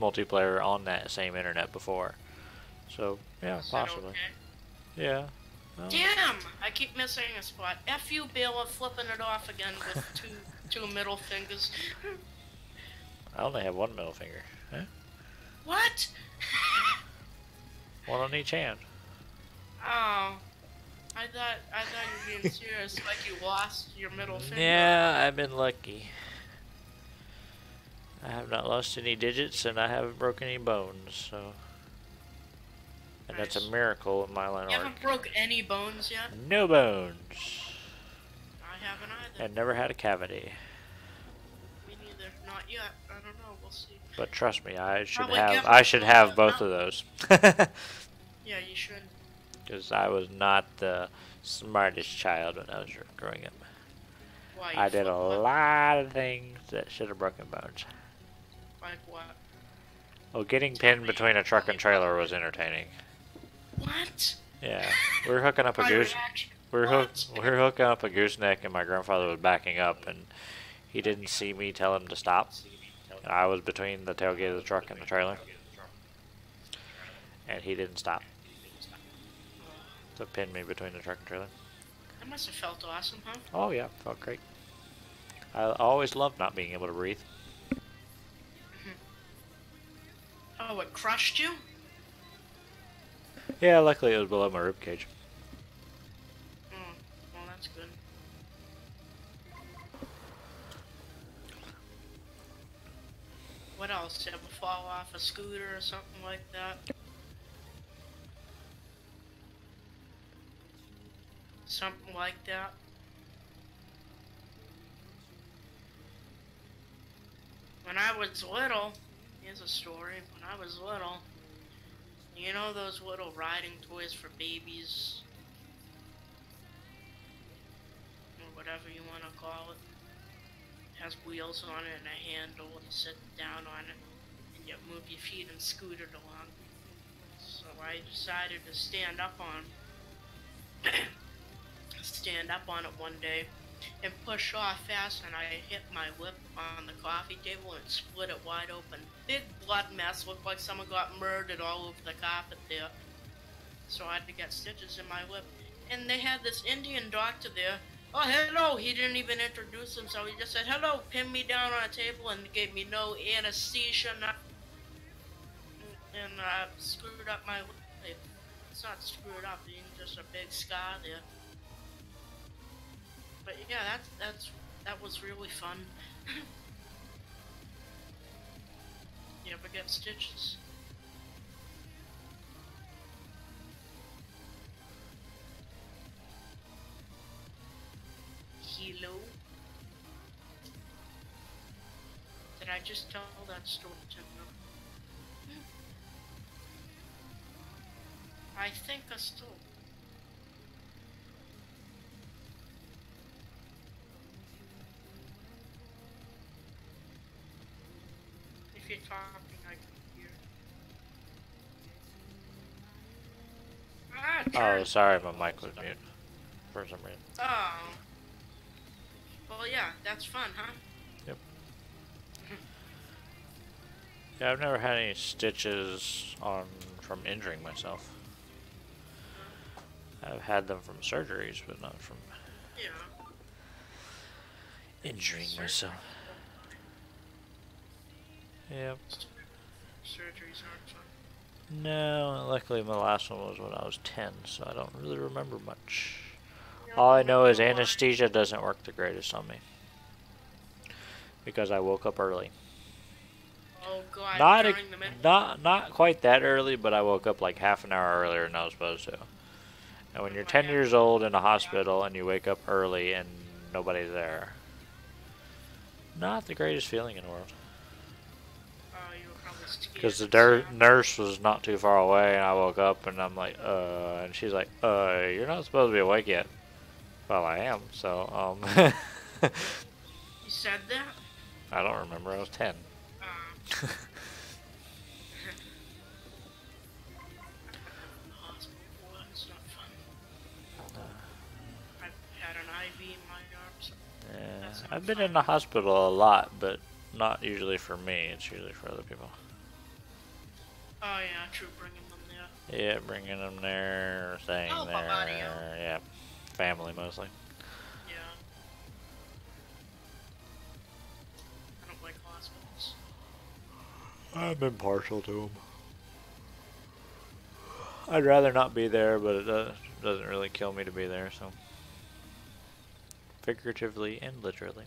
multiplayer on that same internet before, so yeah, Is that possibly. okay? Yeah. Well, Damn! I keep missing a spot. F you, Bill, of flipping it off again with two middle fingers. I only have one middle finger. Huh? What? One on each hand. Oh. I thought you were being serious, like you lost your middle finger. Yeah, I've been lucky. I have not lost any digits, and I haven't broken any bones, so. And that's a Nice. miracle in my line You of work. haven't broke any bones yet? No bones. I haven't either. And never had a cavity. Me neither. Not yet. I don't know. We'll see. But trust me, I should Probably have. give I them should all have the both of those. Yeah, you should. Because I was not the smartest child when I was growing up. Why? I you did a flip-flop? lot of things that should have broken bones. Like what? Well, getting pinned between a truck and trailer was entertaining. What? Yeah, we were hooking up a My goose. reaction. We were What? hooking up a gooseneck, and my grandfather was backing up, and he didn't see me tell him to stop. I was between the tailgate of the truck and the trailer, and he didn't stop. To pin me between the truck and trailer. That must have felt awesome, huh? Oh yeah, felt great. I always loved not being able to breathe. Oh, it crushed you? Yeah, luckily it was below my ribcage. Oh, well, that's good. What else? Ever fall off a scooter or something like that? Something like that? When I was little, here's a story. When I was little, you know those little riding toys for babies? Or whatever you want to call it. It has wheels on it and a handle and you sit down on it and you move your feet and scoot it along. So I decided to stand up on it one day and push off fast, and I hit my lip on the coffee table and split it wide open. Big blood mess, looked like someone got murdered all over the carpet there. So I had to get stitches in my lip. And they had this Indian doctor there Oh, hello. He didn't even introduce himself. He just said, hello, pinned me down on a table and gave me no anesthesia, and screwed up my lip. It's not screwed up, being just a big scar there. But yeah, that was really fun. You ever get stitches? Hello? Did I just tell that story to you? I think I stole. If you're talking, I can hear. Oh, sorry, my mic was mute for some reason. Oh. Well, yeah, that's fun, huh? Yep. Yeah, I've never had any stitches on from injuring myself. I've had them from surgeries, but not from injuring myself. Yep. Surgeries aren't fun. No, luckily my last one was when I was 10, so I don't really remember much. All I know is anesthesia doesn't work the greatest on me. Because I woke up early. Oh god, Not quite that early, but I woke up like half an hour earlier than I was supposed to. And when you're 10 years old in a hospital and you wake up early and nobody's there, not the greatest feeling in the world. Because the nurse was not too far away, and I woke up and I'm like, and she's like, you're not supposed to be awake yet. Well, I am, so, You said that? I don't remember, I was 10. It's not fun. I've had an IV in my arm, so yeah, I've been in the hospital a lot, but not usually for me, it's usually for other people. Oh yeah, true, bringing them there. Yeah, bringing them there, staying there, yeah, family mostly. Yeah. I don't like hospitals. I've been partial to them. I'd rather not be there, but it doesn't really kill me to be there, so. Figuratively and literally.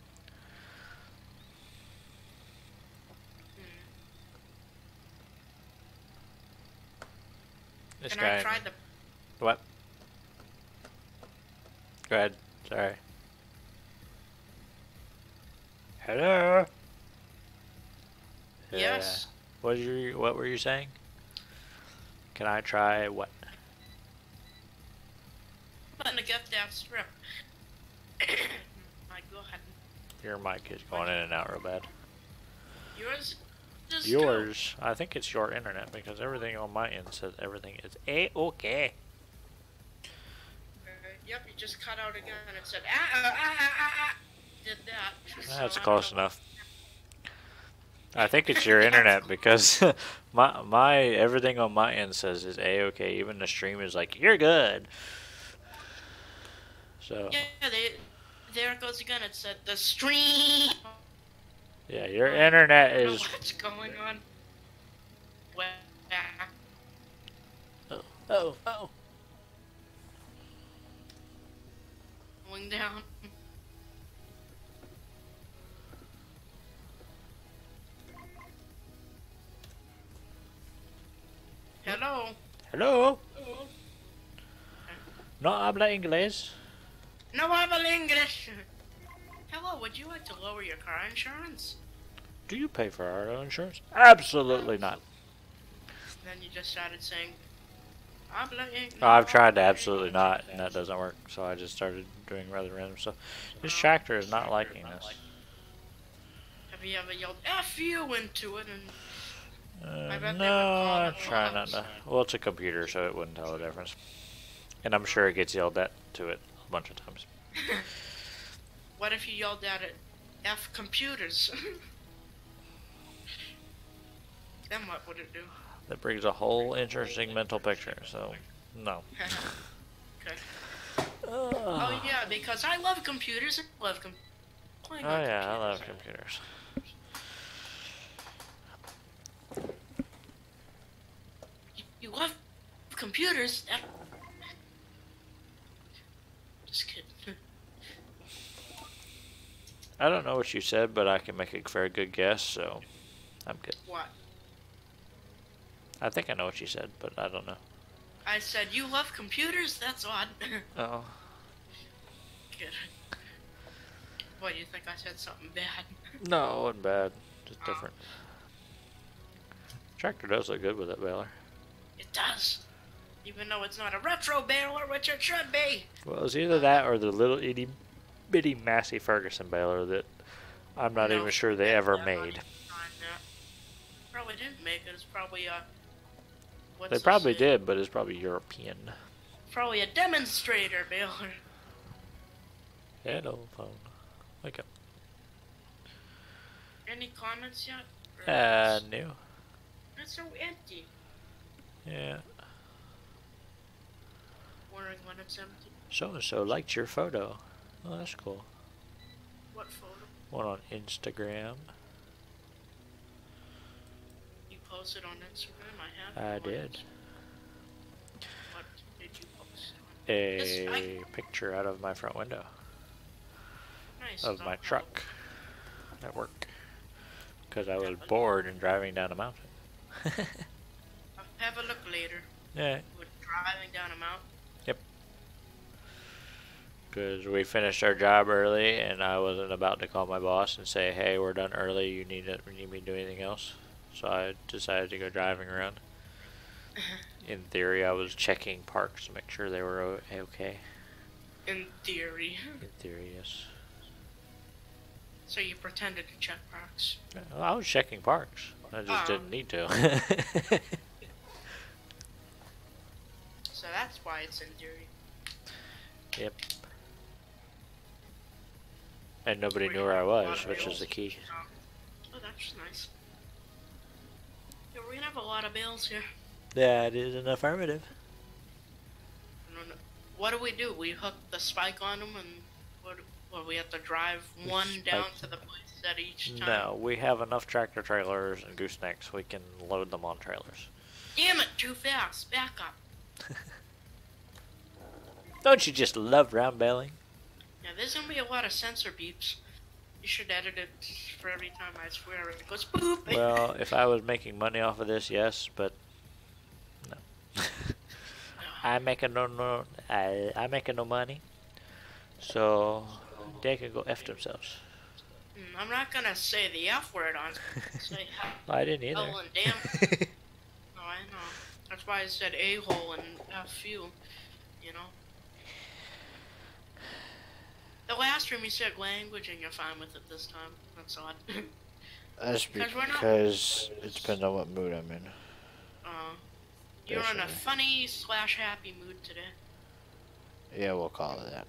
This Can guy. I try the... What? Go ahead. Sorry. Hello? Yes? What were you saying? Can I try what? I'm gonna get that strip. My god. Your mic is going in and out real bad. Yours? Yours? I think it's your internet because everything on my end says everything is A-okay. Yep, you just cut out again and it said did that. That's close enough. I think it's your internet because my everything on my end says is A-okay. Even the stream is like, you're good. So yeah, there it goes again. It said the stream. Yeah, your internet is. What's going on? Oh. Going down. Hello. Hello. No habla inglés. No habla English. Hello, would you like to lower your car insurance? Do you pay for auto insurance? Absolutely not. Then you just started saying, habla English. I've tried to absolutely not, and that doesn't work, so I just started doing rather random stuff. This tractor is not liking this. Have you ever yelled F you into it? And no, I try not to. Well, it's a computer, so it wouldn't tell the difference. And I'm sure it gets yelled at to it a bunch of times. What if you yelled at it, F computers? Then what would it do? That brings a whole interesting mental picture, so no. Okay. Oh yeah, because I love computers and love playing Oh on yeah, I computers. love computers. You love computers? Just kidding. I don't know what you said, but I can make a very good guess, so I'm good. What? I think I know what you said, but I don't know. I said you love computers? That's odd. Oh. Kidding. What, you think I said something bad? No, it wasn't bad. Just Oh, different. Tractor does look good with that baler. it does. Even though it's not a retro baler, which it should be. Well, it's either that or the little itty bitty Massey Ferguson baler that I'm not even sure they ever made. Probably didn't make it. It's probably a... They probably did, but it's probably European. Probably a demonstrator baler. Hello, phone. Wake up. Any comments yet? No. It's so empty. Yeah. Wondering when it's empty. So-and-so liked your photo. Oh, that's cool. What photo? One on Instagram. You posted on Instagram? I did. What did you post? A picture out of my front window. Nice. Of my truck at work. Because I was bored and driving down a mountain. I'll have a look later. Yeah. We're driving down a mountain. Yep. Because we finished our job early, and I wasn't about to call my boss and say, "Hey, we're done early. You need me to do anything else?" So I decided to go driving around. In theory, I was checking parks to make sure they were okay. In theory. In theory, yes. So you pretended to check parks. Well, I was checking parks. I just didn't need to. So that's why it's in theory. Yep. And nobody knew where I was, which is the key. Oh, that's nice. Yeah, we're gonna have a lot of bills here. That is an affirmative. What do? We hook the spike on them, and what we have to drive one down to the place at each time? No, we have enough tractor trailers and goosenecks. We can load them on trailers. Damn it, too fast. Back up. Don't you just love round bailing? Yeah, there's gonna be a lot of sensor beeps. You should edit it for every time I swear it goes boop. Well, if I was making money off of this, yes, but no. I'm making no money, so they can go F themselves. I'm not gonna say the F word on. Say I didn't either. hell and damn. No, I know. That's why I said a-hole and F you. You know. The last room you said language, and you're fine with it this time. That's odd. That's because it depends on what mood I'm in. You're in a funny/happy mood today. Yeah, we'll call it that.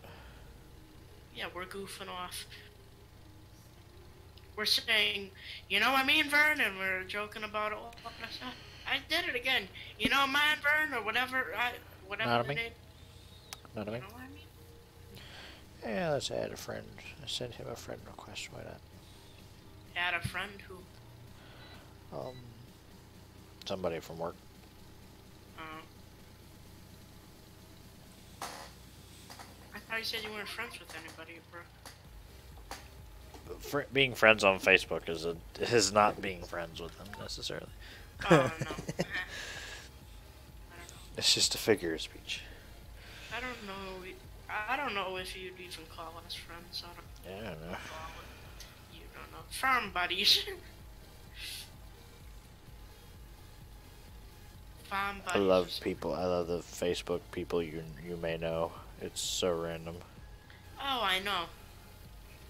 Yeah, we're goofing off. We're saying, you know what I mean, Vern? And we're joking about it all that stuff. I did it again. You know mine, Vern? Or whatever. Whatever Not the me. name. Not me. You know what I mean? Yeah, let's add a friend. I sent him a friend request. Why not? Had a friend who... Somebody from work. I thought you said you weren't friends with anybody, bro. Being friends on Facebook is not being friends with them necessarily. Oh, no. I don't know. It's just a figure of speech. I don't know. I don't know if you'd even call us friends. Yeah, I don't know. You don't know. Farm buddies. Farm buddies. I love people. I love the Facebook people you may know. It's so random. Oh, I know.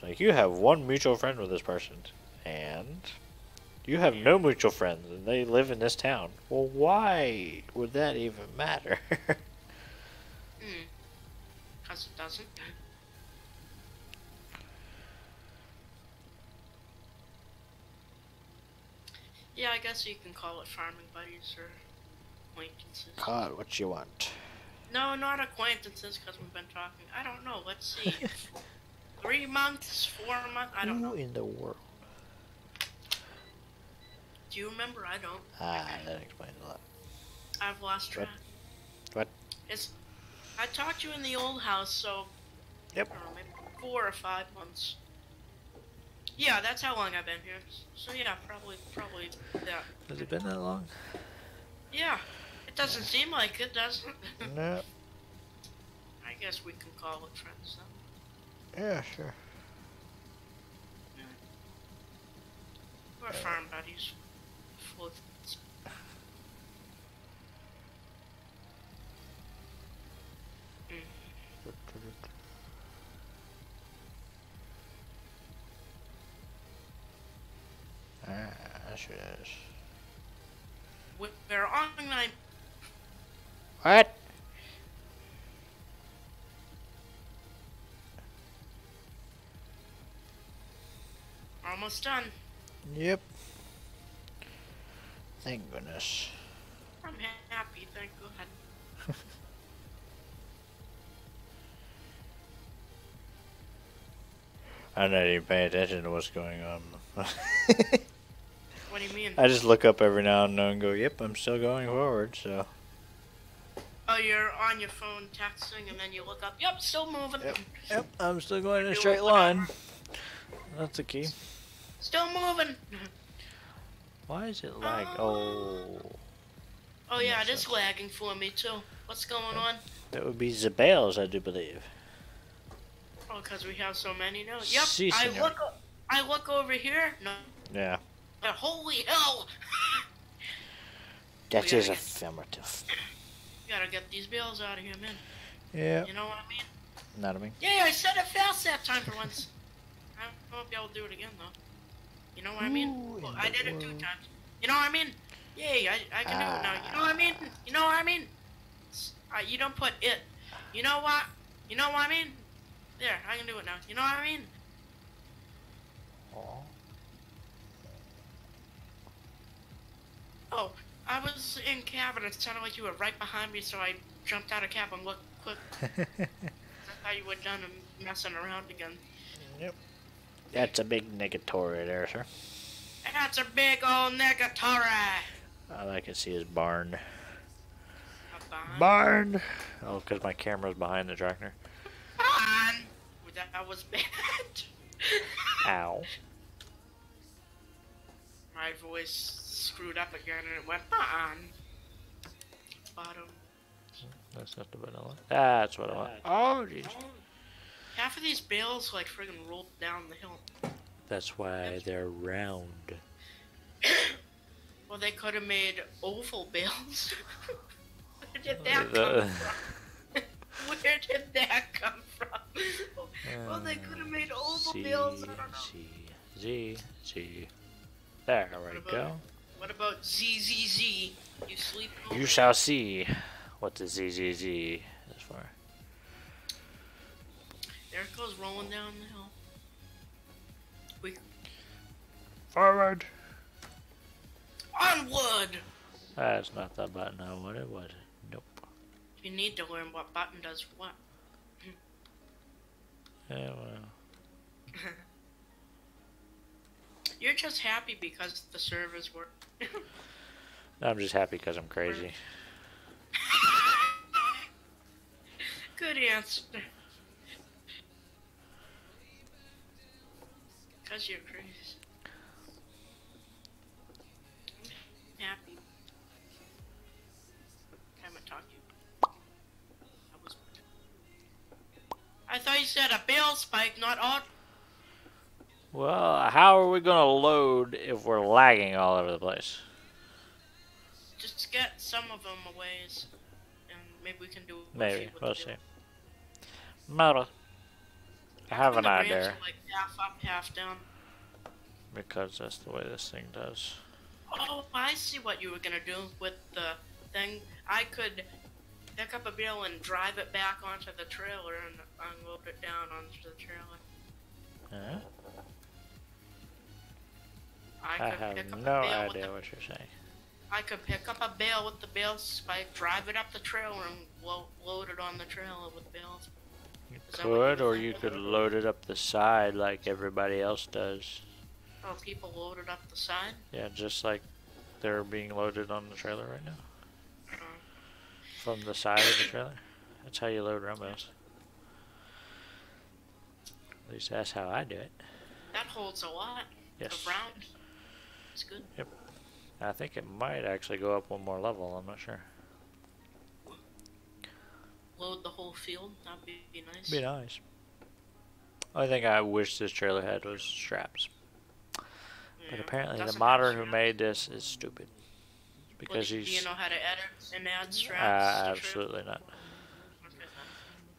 Like, you have one mutual friend with this person, and you have no mutual friends, and they live in this town. Well, why would that even matter? Because it doesn't. Yeah, I guess you can call it farming buddies or acquaintances. Call it what you want. No, not acquaintances, because we've been talking. I don't know. Let's see. 3 months, 4 months. I don't know. Who in the world? Do you remember? I don't. Ah, that explains a lot. I've lost track. What? It's. I talked to you in the old house, so. Yep. I don't know, maybe 4 or 5 months. Yeah, that's how long I've been here. So yeah, probably that. Has it been that long? Yeah. It doesn't seem like it, does it? No. I guess we can call it friends then. Yeah, sure. We're farm buddies. Full of Ah, sure is. We're online. What? Almost done. Yep. Thank goodness. I'm happy, thank God. I'm not even paying attention to what's going on. What do you mean? I just look up every now and then and go, yep, I'm still going forward, so. Oh, you're on your phone texting and then you look up, yep, still moving. Yep, I'm still going in a straight line. That's the key. Still moving. Why is it lag? Oh. Oh yeah, it is lagging for me too. What's going on? That would be the bales, I do believe. Oh, because we have so many now. Yep, Si, senor. I look over here. No. Yeah. Holy hell! That is affirmative. You gotta get these bales out of here, man. Yeah. You know what I mean? Not a me. Yeah, I said it fast that time for once. I don't know if y'all do it again though. You know what I mean? Well, I did it 2 times. You know what I mean? Yay, I can do it now. You know what I mean? You know what I mean? You don't put it. You know what? You know what I mean? There, I can do it now. You know what I mean? Oh, I was in cab and it sounded like you were right behind me, so I jumped out of cab and looked quick. That's how you were done and messing around again. Yep. That's a big negatory there, sir. That's a big old negatory. All I can see is barn. A barn? Barn! Oh, because my camera's behind the tractor. Barn! That was bad. Ow. My voice screwed up again and it went on. Bottom. That's not the vanilla. That's what I want. Oh, jeez. Half of these bales like friggin' rolled down the hill. That's why they're round. Well, they could have made oval bales. Where did that come from? Where did that come from? Well, they could have made oval bales. I don't know. Z. There we go. What about ZZZ? You sleep over? You shall see what the ZZZ is for. There it goes, rolling down the hill. Forward. Onward! That's not the button I wanted, was it? Nope. You need to learn what button does what. Yeah, well. You're just happy because the servers work. I'm just happy because I'm crazy. Good answer. Because you're crazy. I'm happy. I haven't talked to you. I thought you said a bale spike, not all. Well, how are we going to load if we're lagging all over the place? Just get some of them away, and maybe we can do. Maybe. We'll see. Maybe. I have an idea. Like half up, half down. Because that's the way this thing does. Oh, I see what you were gonna do with the thing. I could pick up a bale and drive it back onto the trailer and unload it down onto the trailer. Huh? I I could pick have up no a bale idea with what you're saying. I could pick up a bale with the bale spike, drive it up the trailer, and load it on the trailer with bales. You Is that what you could, were or you thinking? could load it up the side like everybody else does. Oh, people load it up the side? Yeah, just like they're being loaded on the trailer right now. Oh. From the side of the trailer. That's how you load Rumbos. At least that's how I do it. That holds a lot. Yes. Of round. It's good. Yep. I think it might actually go up one more level. I'm not sure. Load the whole field. That'd be nice. Be nice. Only thing I wish this trailer had was straps. But apparently the modder who made this is stupid. Because Do he's... you know how to edit and add straps? Absolutely not.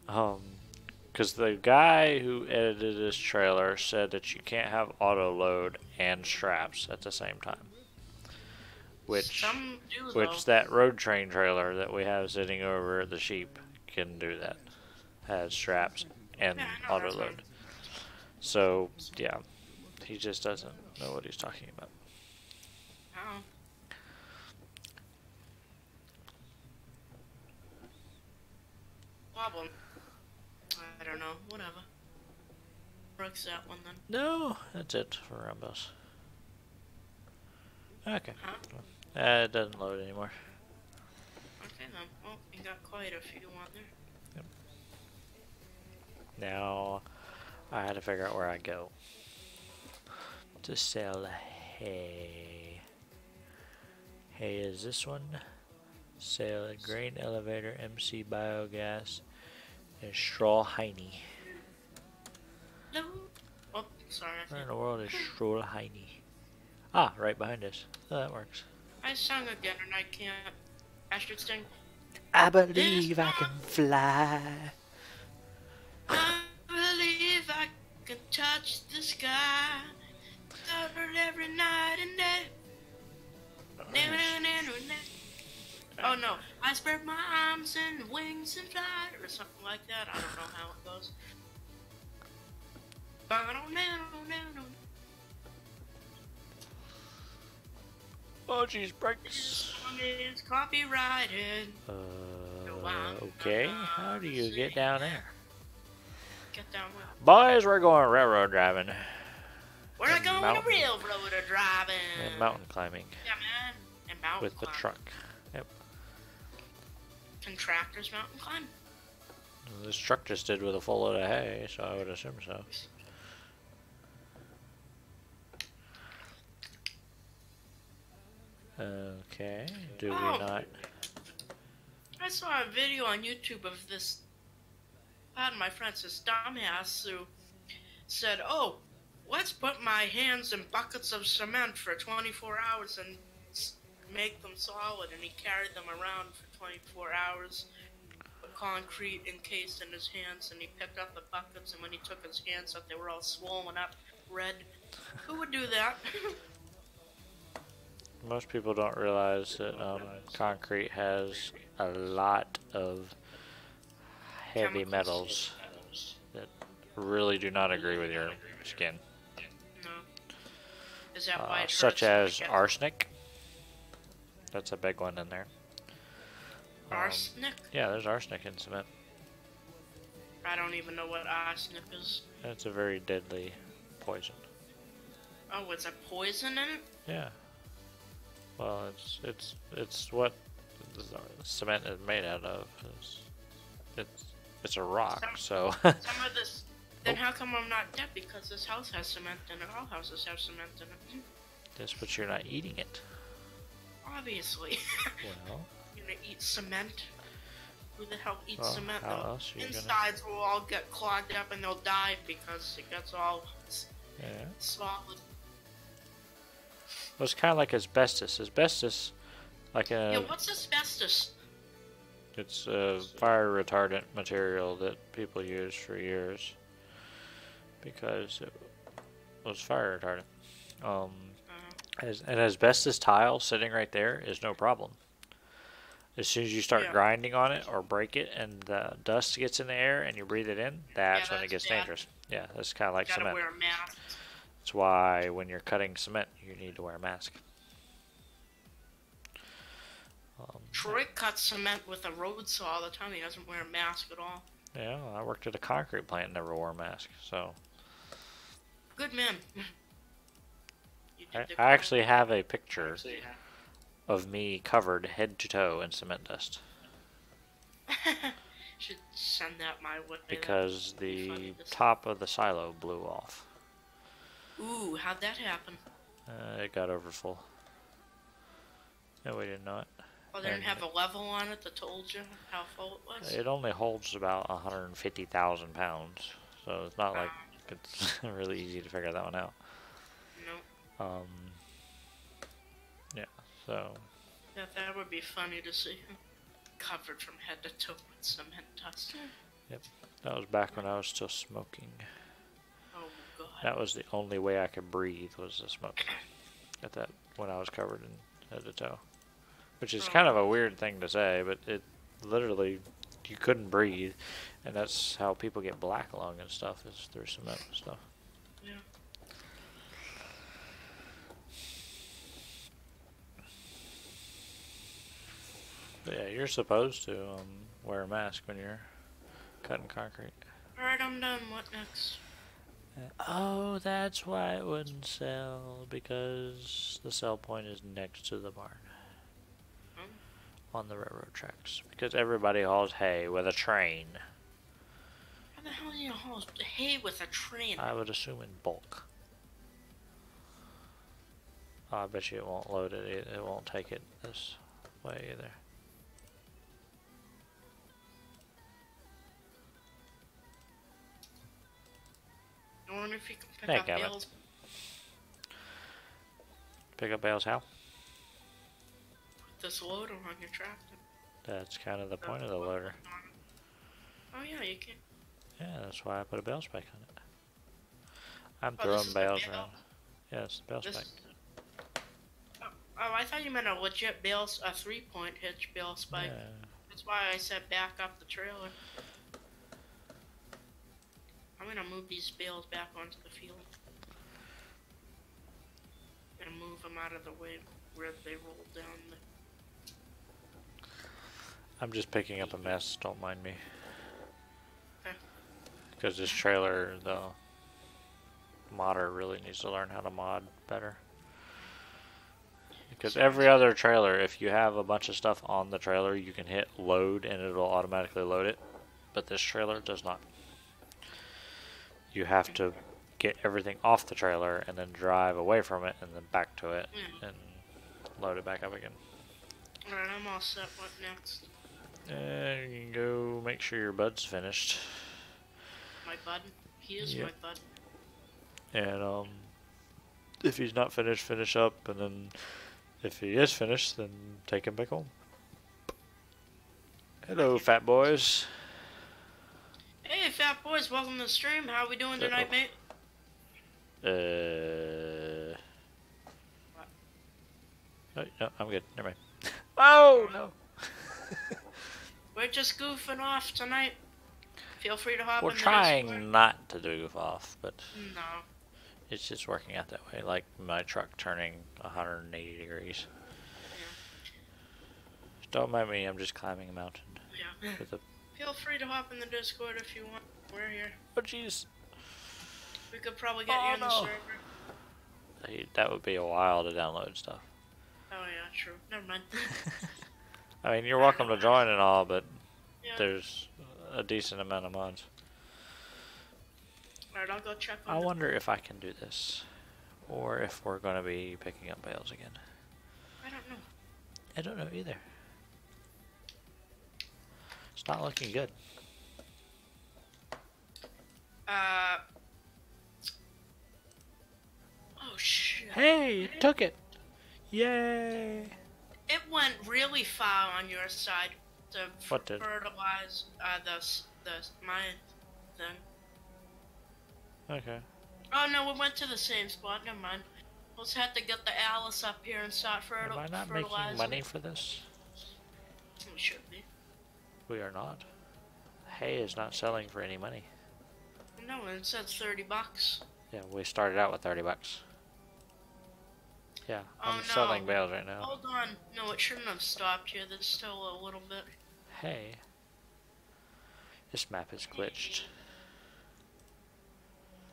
Okay. Because the guy who edited this trailer said that you can't have auto load and straps at the same time. Which that road train trailer that we have sitting over the sheep can do that. Has straps and auto load. So yeah, he just doesn't know what he's talking about. Oh. Problem. I don't know. Whatever. Brooks that one then. No, that's it for Rumbos. Okay. Huh? It doesn't load anymore. Okay then. Well, you got quite a few on there. Yep. Now I had to figure out where I go to sell hay. Hay is this one. Sell a grain elevator, MC biogas, and straw hiney. No. Oh, sorry. Where in the world is straw hiney? Ah, right behind us. Oh, that works. I sung again and I can't. I should sing. I believe I can fly. I believe I can touch the sky. Every night and day. Oh no, I spread my arms and wings and fly, or something like that. I don't know how it goes. Oh jeez, brakes. This song is copyrighted. Okay, how do you get down there? Get down where? Boys, we're going railroad driving. We're going railroad driving. And mountain climbing. Yeah, man. And mountain with the climbing. truck. Yep. Can tractors mountain climb? This truck just did with a full load of hay, so I would assume so. Okay, do we not? I saw a video on YouTube of this, pardon my French, this dumbass who said, oh, let's put my hands in buckets of cement for 24 hours and make them solid, and he carried them around for 24 hours, with concrete encased in his hands, and he picked up the buckets, and when he took his hands up, they were all swollen up, red. Who would do that? Most people don't realize that concrete has a lot of heavy metals that really do not agree with your skin. No. Is that why it hurts such as arsenic. That's a big one in there. Arsenic? Yeah, there's arsenic in cement. I don't even know what arsenic is. It's a very deadly poison. Oh, it's a poison in it? Yeah. Well, it's what cement is made out of. It's a rock, so. Some of this. Then how come I'm not dead? Because this house has cement in it. All houses have cement in it. Just but you're not eating it. Obviously. Well. You're gonna eat cement? Who the hell eats cement? How else are you insides will all get clogged up and they'll die because it gets all solid. Well, it's kind of like asbestos. Asbestos, like a... Yeah, what's asbestos? It's a fire retardant material that people use for years because it was fire retardant. An asbestos tile sitting right there is no problem. As soon as you start grinding on it or break it and the dust gets in the air and you breathe it in, that's when it gets dangerous. Yeah, that's kind of like cement. Wear a mask. That's why when you're cutting cement, you need to wear a mask. Troy cuts cement with a road saw all the time. He doesn't wear a mask at all. Yeah, I worked at a concrete plant, never wore a mask, so. Good man. I actually have a picture of me covered head to toe in cement dust. Should send that my way. Because the top of the silo blew off. Ooh, how'd that happen? It got over full. No, we didn't know it. Oh, they didn't have a level on it that told you how full it was? It only holds about 150,000 pounds, so it's not like it's really easy to figure that one out. No. Yeah, so. Yeah, that would be funny to see. Covered from head to toe with cement dust. Yep, that was back when I was still smoking. Oh my god. That was the only way I could breathe was the smoke. At that, when I was covered in head to toe. Which is kind of a weird thing to say, but it literally, you couldn't breathe, and that's how people get black lung and stuff, is through cement and stuff. Yeah. But yeah, you're supposed to wear a mask when you're cutting concrete. Alright, I'm done. What next? Oh, that's why it wouldn't sell, because the sell point is next to the barn. On the railroad tracks. Because everybody hauls hay with a train. How the hell do you haul hay with a train? I would assume in bulk. Oh, I bet you it won't load it. It won't take it this way either. I wonder if you can pick up bales. Pick up bales how? This loader on your tractor. That's kind of the point of the loader. Oh yeah, you can. Yeah, that's why I put a bale spike on it. I'm throwing bales around. Yeah, it's the bale spike. Oh, I thought you meant a legit bale, a 3-point hitch bale spike. Yeah. That's why I said back up the trailer. I'm gonna move these bales back onto the field. And move them out of the way where they roll down the... I'm just picking up a mess, don't mind me. Okay. Because this trailer, the modder really needs to learn how to mod better. Because every other trailer, if you have a bunch of stuff on the trailer, you can hit load and it'll automatically load it. But this trailer does not. You have to get everything off the trailer and then drive away from it and then back to it and load it back up again. Alright, I'm all set. What next? And you can go make sure your bud's finished. My bud? He is my bud. And if he's not finished, finish up, and then if he is finished, then take him back home. Hello, fat boys. Hey, fat boys, welcome to the stream. How are we doing tonight, mate? What? Oh, no, I'm good. Never mind. Oh, no. We're just goofing off tonight. Feel free to hop in We're the trying Discord. not to goof off, but No. it's just working out that way. Like my truck turning 180 degrees. Yeah. Don't mind me, I'm just climbing a mountain. Yeah. With a... Feel free to hop in the Discord if you want. We're here. Oh, jeez. We could probably get you in the server. That would be a while to download stuff. Oh yeah, true. Never mind. I mean, you're welcome to join and all, but Yeah. there's a decent amount of mods. Alright, I'll go check on I wonder if I can do this, or if we're going to be picking up bales again. I don't know. I don't know either. It's not looking good. Oh shit. Hey, it took it! Yay! It went really far on your side to What did? fertilize the mine thing. Okay. Oh no, we went to the same spot. Never mind. We'll just have to get the Alice up here and start Am I not fertilizing. making money for this? We should be. We are not. Hay is not selling for any money. No, it says $30. Yeah, we started out with 30 bucks. Yeah, Oh I'm no. selling bales right now. Hold on. No, it shouldn't have stopped here. There's still a little bit. Hey. This map is glitched.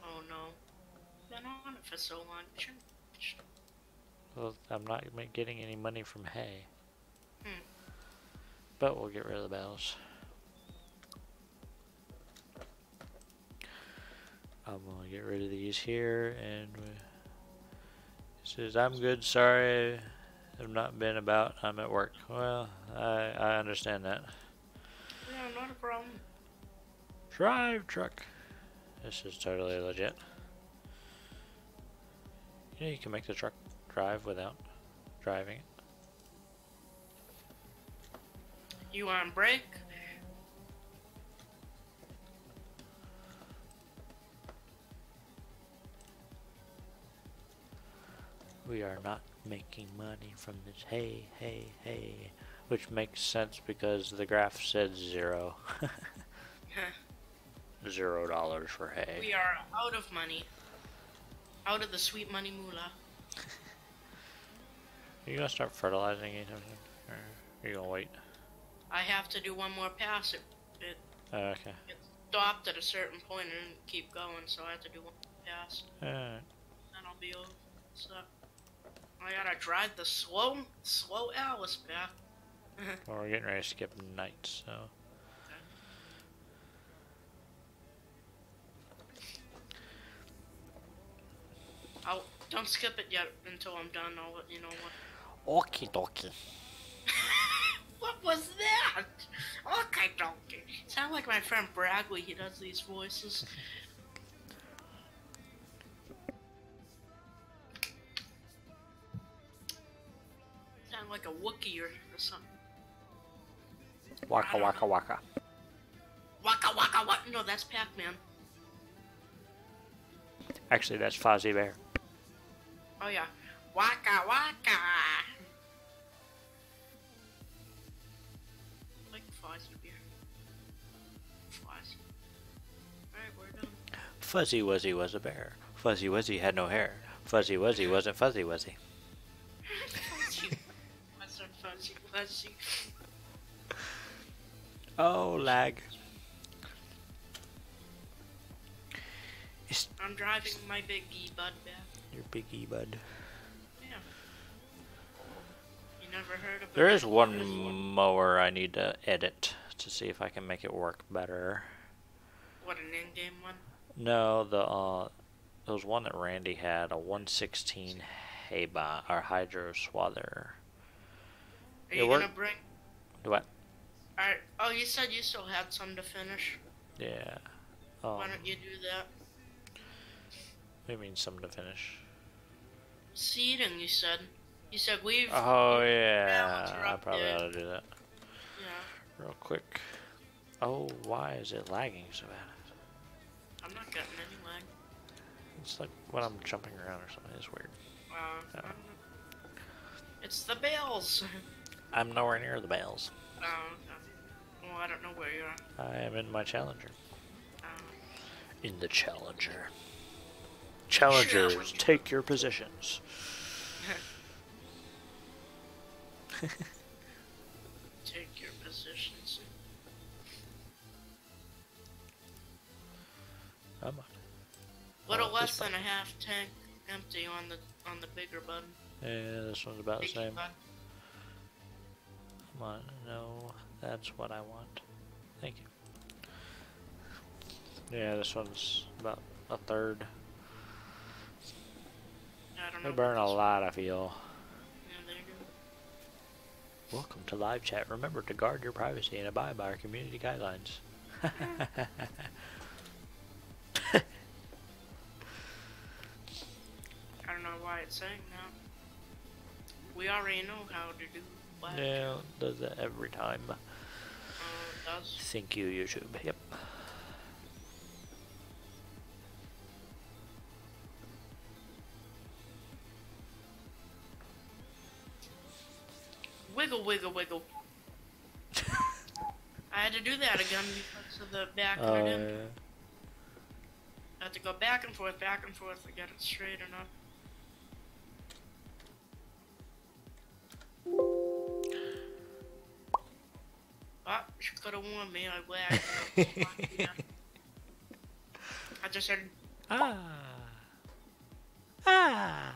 Oh no. Been on it for so long. Well, I'm not getting any money from hay. Hmm. But we'll get rid of the bales. I'm gonna get rid of these here, and it says, I'm good, sorry, I've not been about, I'm at work. Well, I understand that. Yeah, not a problem. Drive truck. This is totally legit. You know, you can make the truck drive without driving it. You on break? We are not making money from this hay, which makes sense because the graph said 0. $0 for hay. We are out of money. Out of the sweet money moolah. Are you gonna start fertilizing anytime soon? Or are you gonna wait? I have to do one more pass. It Okay. it stopped at a certain point and didn't keep going, so I have to do one more pass. Alright. Then I'll be over. So I gotta drive the slow Alice back. Well, we're getting ready to skip night, so. Don't skip it yet until I'm done. I'll let you know what. Okie dokie. What was that? Okay, donkey. Sound like my friend Bragley. He does these voices. Sound like a Wookiee or something. Waka waka waka. Waka waka waka. No, that's Pac-Man. Actually, that's Fozzie Bear. Oh yeah. Waka waka. Like Fozzie Bear. Fozzie. Alright, we're done. Fuzzy Wuzzy was a bear. Fuzzy Wuzzy had no hair. Fuzzy Wuzzy wasn't Fuzzy Wuzzy. Fuzzy. Wasn't Fuzzy Wuzzy. Oh, lag. I'm driving my big E-Bud back. Your big E-Bud. Yeah. You never heard of it? There is one mower I need to edit to see if I can make it work better. What, an in-game one? No, there was one that Randy had, a 116 hydro swather. Are you gonna bring? What? Alright. Oh, you said you still had some to finish. Yeah. Why don't you do that? What do you mean, some to finish? Seeding, you said. You said we've... Oh, yeah. I probably ought to do that. Yeah. Real quick. Oh, why is it lagging so bad? I'm not getting any lag. It's like when I'm jumping around or something. It's weird. Oh. It's the bales. I'm nowhere near the bales. Oh, okay. Well, I don't know where you are. I am in my Challenger. Oh. In the Challenger. Challengers, take your positions. Take your positions. Come on. Little less than a half tank empty on the bigger button. Yeah, this one's about the same. Button. Come on, no, that's what I want. Thank you. Yeah, this one's about a third. I don't know. They burn a lot of fuel. Yeah, they do. Welcome to live chat. Remember to guard your privacy and abide by our community guidelines. I don't know why it's saying that. We already know how to do black. Yeah, it does that every time. It does. Thank you, YouTube. Yep. Wiggle, wiggle, wiggle. I had to do that again because of the back of it in. Yeah. I had to go back and forth to get it straight enough. Oh, you could have warned me. I whacked. Yeah. I just said. Ah. Ah.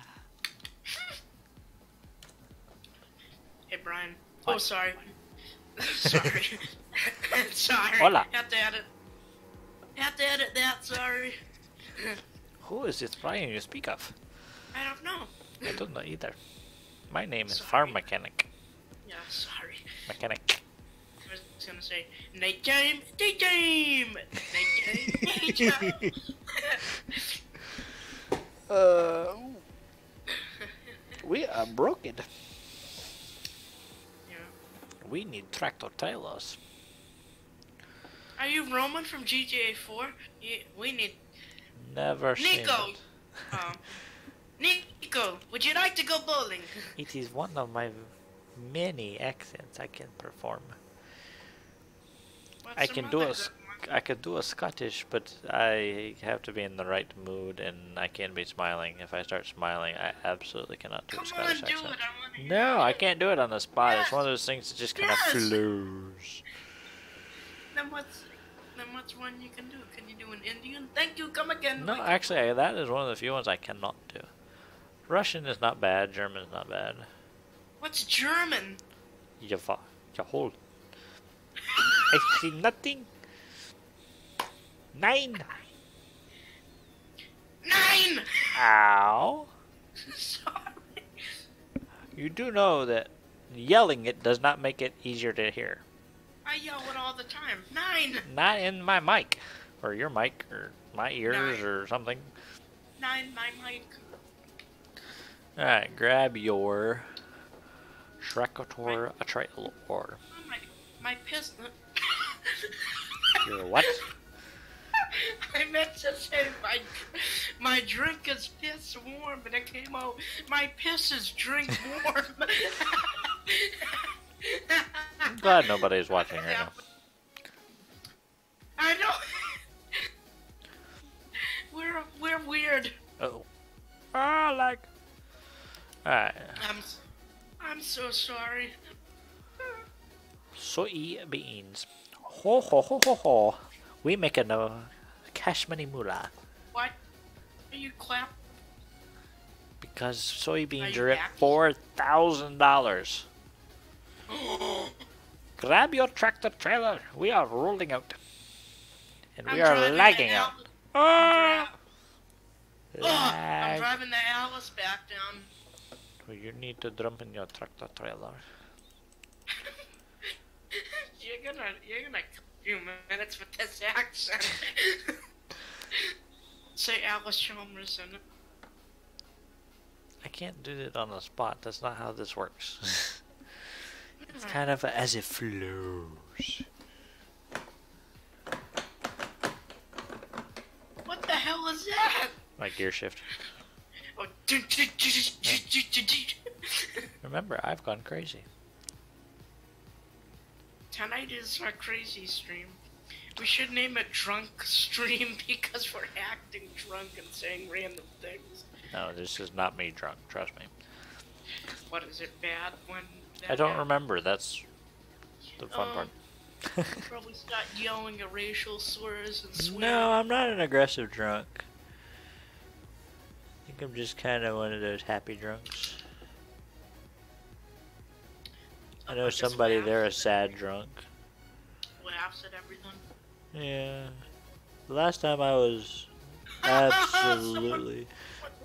Hey, Brian. What? Oh, sorry. Sorry. Sorry. Hola. Have to edit. Have to edit that. Sorry. Who is this Brian you speak of? I don't know. I don't know either. My name is Sorry. Farm Mechanic. Yeah, sorry. Mechanic. I was gonna say night game, day game. We are broken. Yeah. We need tractor trailers. Are you Roman from GTA 4? We need Never seen Nico. it. Nico, would you like to go bowling? It is one of my many accents I can perform. What's I the can do matter, a I could do a Scottish, but I have to be in the right mood, and I can't be smiling. If I start smiling, I absolutely cannot do a Come Scottish on, do accent. it. I want to hear No, it. I can't do it on the spot. Yes. It's one of those things that just kind of Yes. flows. Then what's one you can do? Can you do an Indian? Thank you. Come again. No, actually, that is one of the few ones I cannot do. Russian is not bad. German is not bad. What's German? Hold. I see nothing. 9. 9. Ow. Sorry. You do know that yelling it does not make it easier to hear. I yell it all the time. 9. Not in my mic. Or your mic. Or my ears 9. or something. 9. My mic. Alright, grab your Shrekator a trailer. Oh my piss. Your what? I meant to say my drink is piss warm, but it came out my piss is drink warm. I'm glad nobody's watching right now. I know. We're weird. Oh. Ah, like. Alright. I'm so sorry. Soy beans. Ho ho ho ho ho. We make a cash money moolah. What? Are you clap? Because soybeans you are at happy? $4,000. Grab your tractor trailer. We are rolling out. And we I'm are driving lagging the out. I'm Lag. driving the Alice back down. Well, you need to jump in your tractor trailer. You're gonna a few minutes with this accent. Say Alice Chalmers in it. I can't do it on the spot. That's not how this works. It's kind of as it flows. What the hell is that? My gear shift. Oh, Remember, I've gone crazy. tonight is our crazy stream. We should name it Drunk Stream because we're acting drunk and saying random things. No, this is not me drunk. Trust me. What is it bad when? That I don't happens? remember. That's the fun part. Probably start yelling at racial slurs and swearing. No, I'm not an aggressive drunk. I think I'm just kind of one of those happy drunks. I know Like a somebody, laugh. they're a sad drunk. Laughs at everything. Yeah. The last time I was absolutely...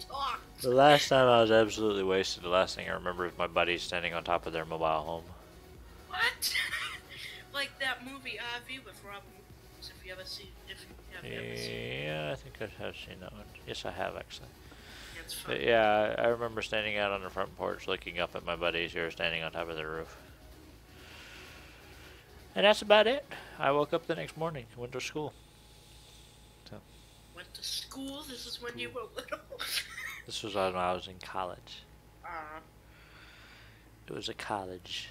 Talked. The last time I was absolutely wasted, the last thing I remember is my buddy standing on top of their mobile home. What? Like that movie RV with Robin Williams, if you ever seen it. Have you ever seen it? Yeah, I think I have seen that one. Yes, I have actually. It's fun. But yeah, I remember standing out on the front porch looking up at my buddies who were standing on top of the roof. And that's about it. I woke up the next morning, went to school. So Went to school? This is when you were little? this was when I was in college. Uh, It was a college.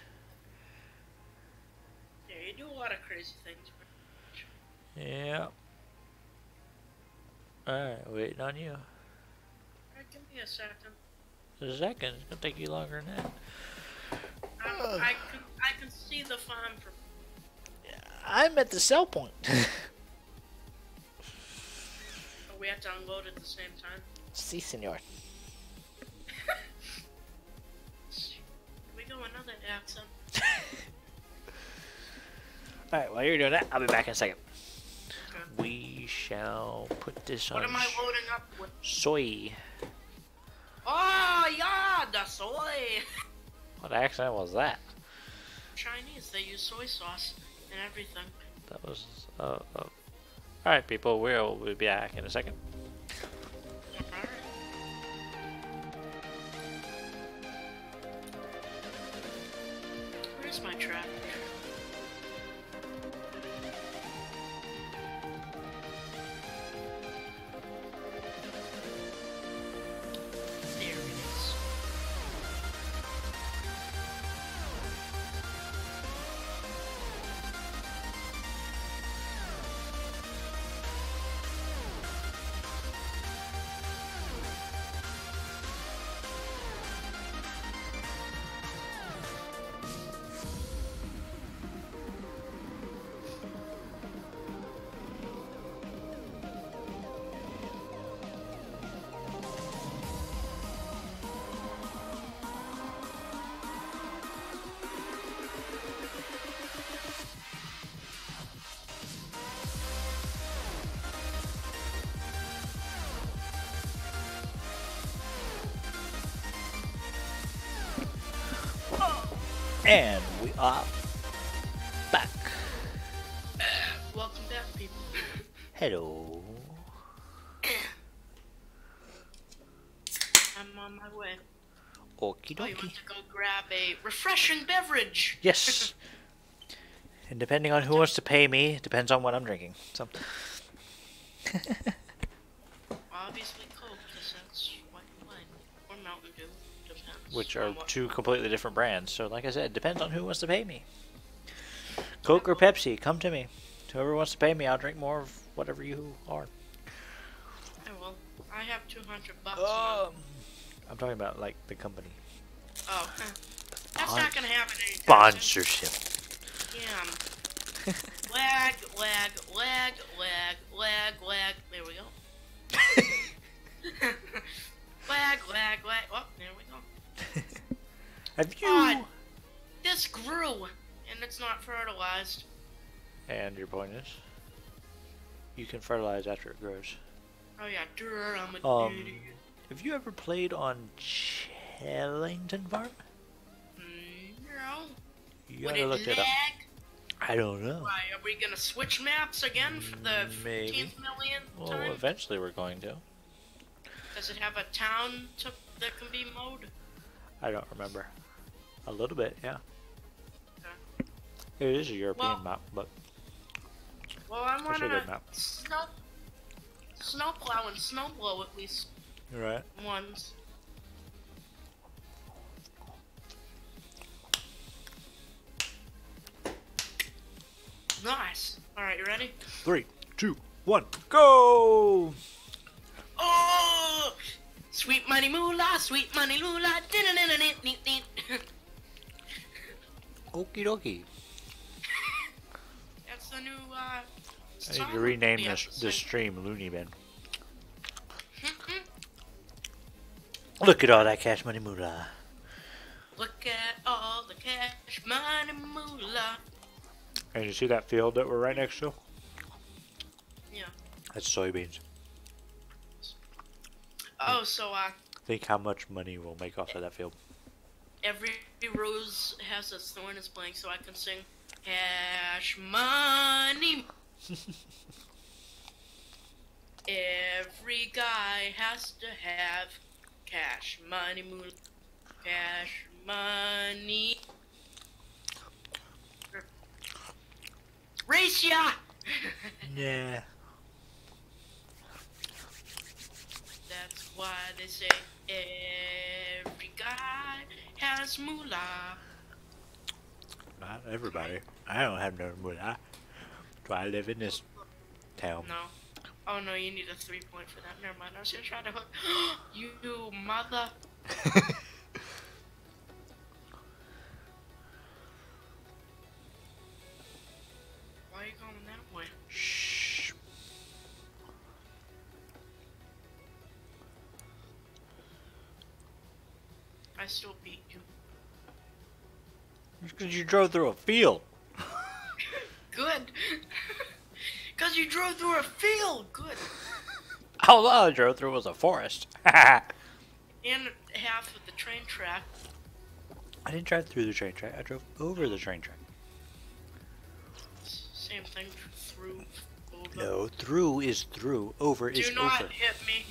yeah, you do a lot of crazy things. Yeah. Alright, waiting on you. Alright, give me a second. A second, it's gonna take you longer than that. I can see the farm from I'm at the sell point. We have to unload at the same time. Si, senor. We go another accent. Alright, while you're doing that, I'll be back in a second. Okay. We shall put this What on am I loading up with? soy. Oh, yeah, the soy. What accent was that? Chinese, they use soy sauce and everything. That was, Alright, people, we'll be back in a second. Alright. Where's my trash? There it is. And we are back. Welcome back, people. Hello. I'm on my way. Okie Oh, you dokie. want to go grab a refreshing beverage? Yes. And depending on who wants to pay me, it depends on what I'm drinking. So. Obviously Coke, because that's white wine. Or Mountain Dew, depends. Which are on what- two completely different brands. So, like I said, it depends on who wants to pay me. Coke or Pepsi, come to me. Whoever wants to pay me, I'll drink more of whatever you are. I will. I have $200. I'm talking about, like, the company. Oh, that's not gonna happen anytime soon. Sponsorship. Yeah. Lag, lag, lag, lag, lag, lag. There we go. Lag, lag, lag. Oh, there we go. Have you... God, this grew, and it's not fertilized. And your point is? You can fertilize after it grows. Oh yeah, durr, I'm an idiot. Have you ever played on Chellington Farm? No. You Would gotta look it up. lag? I don't know. Why, are we gonna switch maps again for the Maybe. 15th millionth Well, time? eventually we're going to. Does it have a town that can be mowed? I don't remember. A little bit, yeah. Okay. It is a European Well- map, but Well, I That's a want good to map. snowplow and snowblow at least you're right. once. Nice. All right, you ready? 3, 2, 1, go! Oh, sweet money moolah, sweet money moolah. Okie dokie. That's the new I song need to rename we have this to sing. stream Looney Bin. Look at all that cash money moolah. Look at all the cash money moolah. And you see that field that we're right next to? Yeah. That's soybeans. Oh, so Think how much money we'll make off of that field. every rose has a thorn is blank, so I can sing cash money. Every guy has to have cash money moolah. Cash money. Race ya! Yeah. That's why they say every guy has moolah. Not everybody. I don't have no moolah. Do I live in this town? No. Oh no, you need a 3-point for that. Never mind. I was gonna try to hook. You mother. Why Why are you going that way? Shh. I still beat you. It's because you drove through a field. Good. Because you drove through a field. Good. All I drove through was a forest. In half of the train track. I didn't drive through the train track. I drove over the train track. Same thing. Through. Over. No, through is through. Over is over. Do not hit me.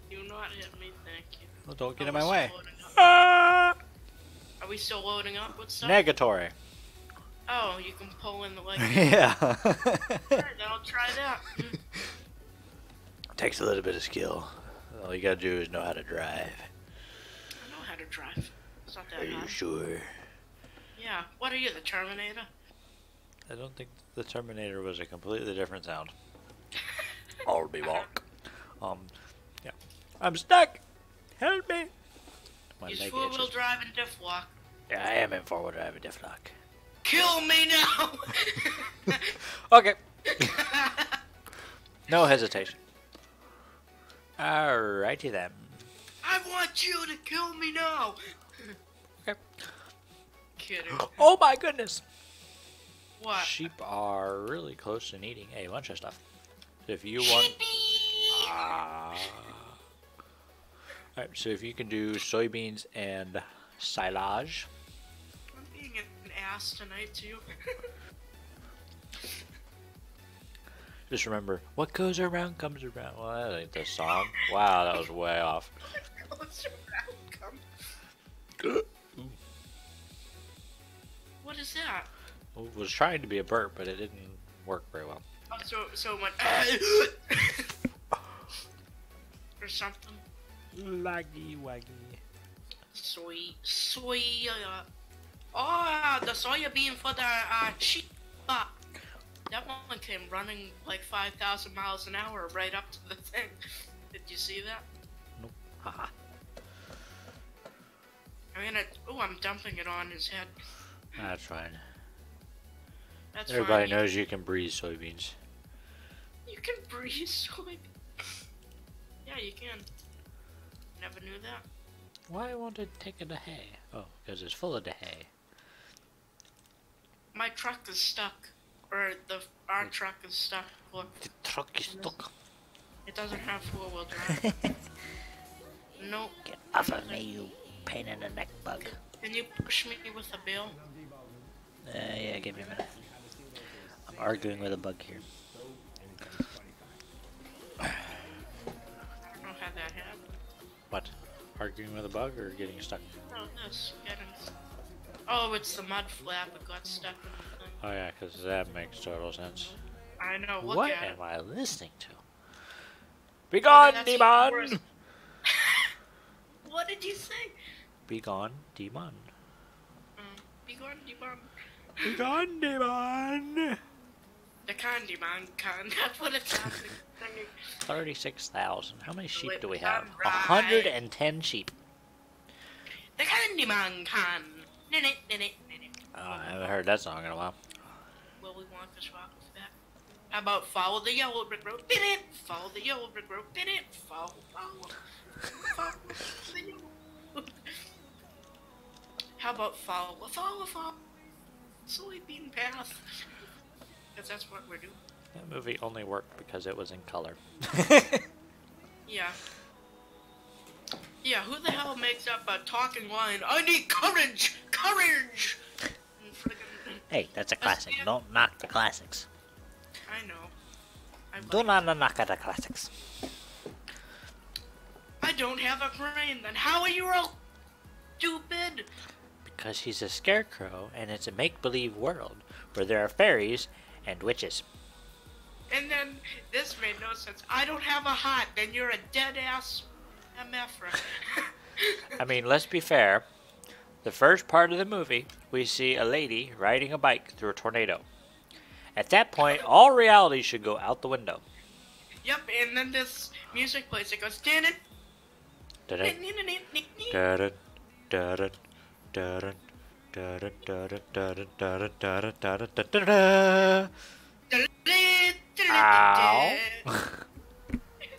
Do not hit me. Thank you. Well, don't get in my way. Are we still loading up with stuff? Negatory. Oh, you can pull in the leg. Yeah. Alright, then I'll try that. Takes a little bit of skill. All you gotta do is know how to drive. I know how to drive. It's not that Are you hard. sure? Yeah. What are you, the Terminator? I don't think the Terminator was a completely different sound. I'll be back. Yeah. I'm stuck! Help me! My Use leg four-wheel itches. drive and diff lock. Yeah, I am in forward drive and diff lock. Kill me now! Okay. No hesitation. Alrighty then. I want you to kill me now! Okay. Kidding. Oh my goodness! What? Sheep are really close to needing a bunch of stuff. If you want... Alright, so if you can do soybeans and silage. I'm being an ass tonight too. Just remember, what goes around comes around. Well, that ain't the song. Wow, that was way off. What is that? Well, it was trying to be a burp, but it didn't work very well. Oh, so it went or something. Laggy waggy. Soy. The soya bean for the sheep. That one came running like 5,000 miles an hour right up to the thing. Did you see that? Nope. Haha. I'm dumping it on his head. That's fine. That's Everybody fine. knows you can breathe soybeans. You can breathe soybeans. Yeah, you can. Never knew that. Why won't it take it to hay? Oh, because it's full of the hay. My truck is stuck. Or our truck is stuck. Look, The truck is stuck. it doesn't have four-wheel drive. Nope. Get off of me, you pain in the neck bug. Can you push me with a bill? Yeah, give me a minute. I'm arguing with a bug here. I don't know how that happened. What? Arguing with a bug or getting stuck? Oh, this. Oh, it's the mud flap that got stuck in the thing. Oh yeah, because that makes total sense. I know, look What at am it. I listening to? Be gone, That's even worse. demon! What did you say? Be gone, demon. Be gone, demon. Be gone, demon! The candy man can. That's what it's happening. 36,000. How many sheep Wait, do we we have? can ride. 110 sheep. The candy man can. I haven't heard that song in a while. Willy Wonka's Chocolate Factory. How about follow the yellow brick road? Bit it. Follow the yellow brick road. Bit it. Follow. the yellow. How about follow? Soybean path. Because that's what we're doing. That movie only worked because it was in color. Yeah. Yeah, who the hell makes up a talking line? I need courage! Courage! And friggin- Hey, that's a classic. Don't knock the classics. I know. Do not knock at the classics. I don't have a brain, then how are you all stupid? Because he's a scarecrow, and it's a make-believe world where there are fairies and witches. And then this made no sense. I don't have a heart, then you're a dead-ass MF. I mean, let's be fair. The first part of the movie, we see a lady riding a bike through a tornado. At that point, all reality should go out the window. Yep, and then this music plays. It goes... Dun it. Dun-dun, dun-dun, dun-dun, dun-dun, dun-dun, dun-dun, dun-dun, dun-dun, dun-dun, dun-dun, dun-dun, dun-dun. Ow.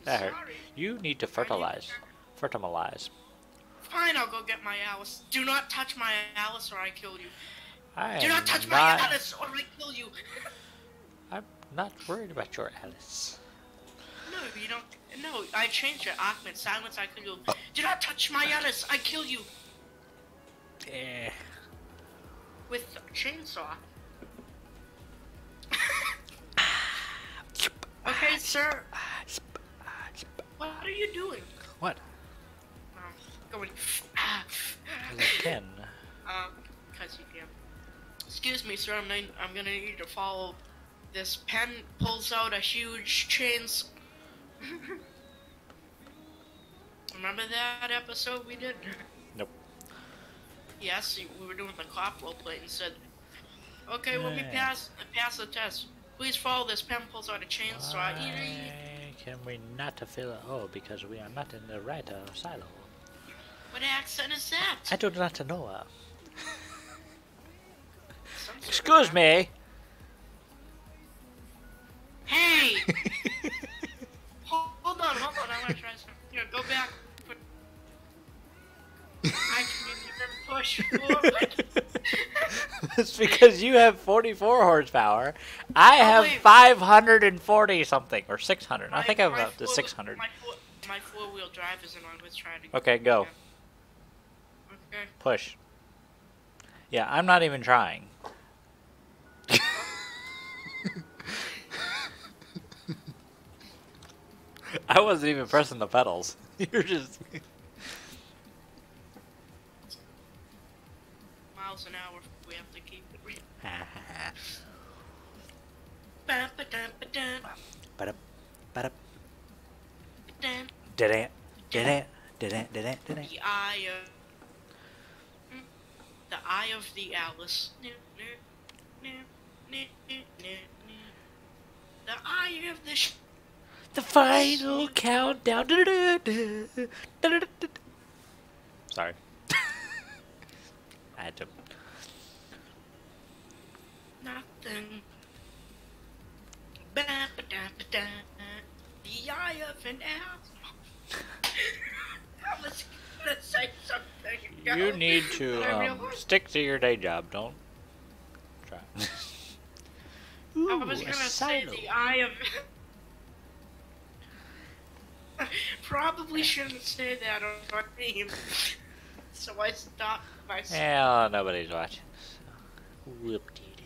That hurt. Sorry. You need to fertilize. Fertilize. Fine, I'll go get my Alice. Do not touch my Alice or I kill you. I Do not touch my Alice or I kill you. I'm not worried about your Alice. No, you don't. No, I changed it. Ahmed, silence, I kill you. Do not touch my Alice, I kill you. Eh. With a chainsaw. Okay, sir. What are you doing? What? Going. I can. Cause you can. Excuse me, sir. I'm gonna need to follow. This pen pulls out a huge chains. Remember that episode we did? Nope. Yes, we were doing the cop roleplay and said, "Okay, let me pass the test. Please follow this pen pulls out a chainsaw." Why can we not fill it? Oh, because we are not in the right silo. What accent is that? I do not know. Some sort of Excuse me. Hey! Hold on, I want to try something. Here, go back. I can even push forward. It's because you have 44 horsepower. I have 540 something, or 600. I think I'm up to 600. My four-wheel drive isn't on. Let's try to. Okay, go. Okay. Push. Yeah, I'm not even trying. I wasn't even pressing the pedals. You're just... Miles an hour, we have to keep it real. The eye of the Alice. The eye of the the final countdown. Sorry. I had to. Nothing. The eye of an owl. I was gonna say something. You need to stick to your day job. Don't try. Ooh, I was gonna say the eye of. Probably shouldn't say that on team. So I stopped myself. Hell, nobody's watching. So. Whoop-de-doo.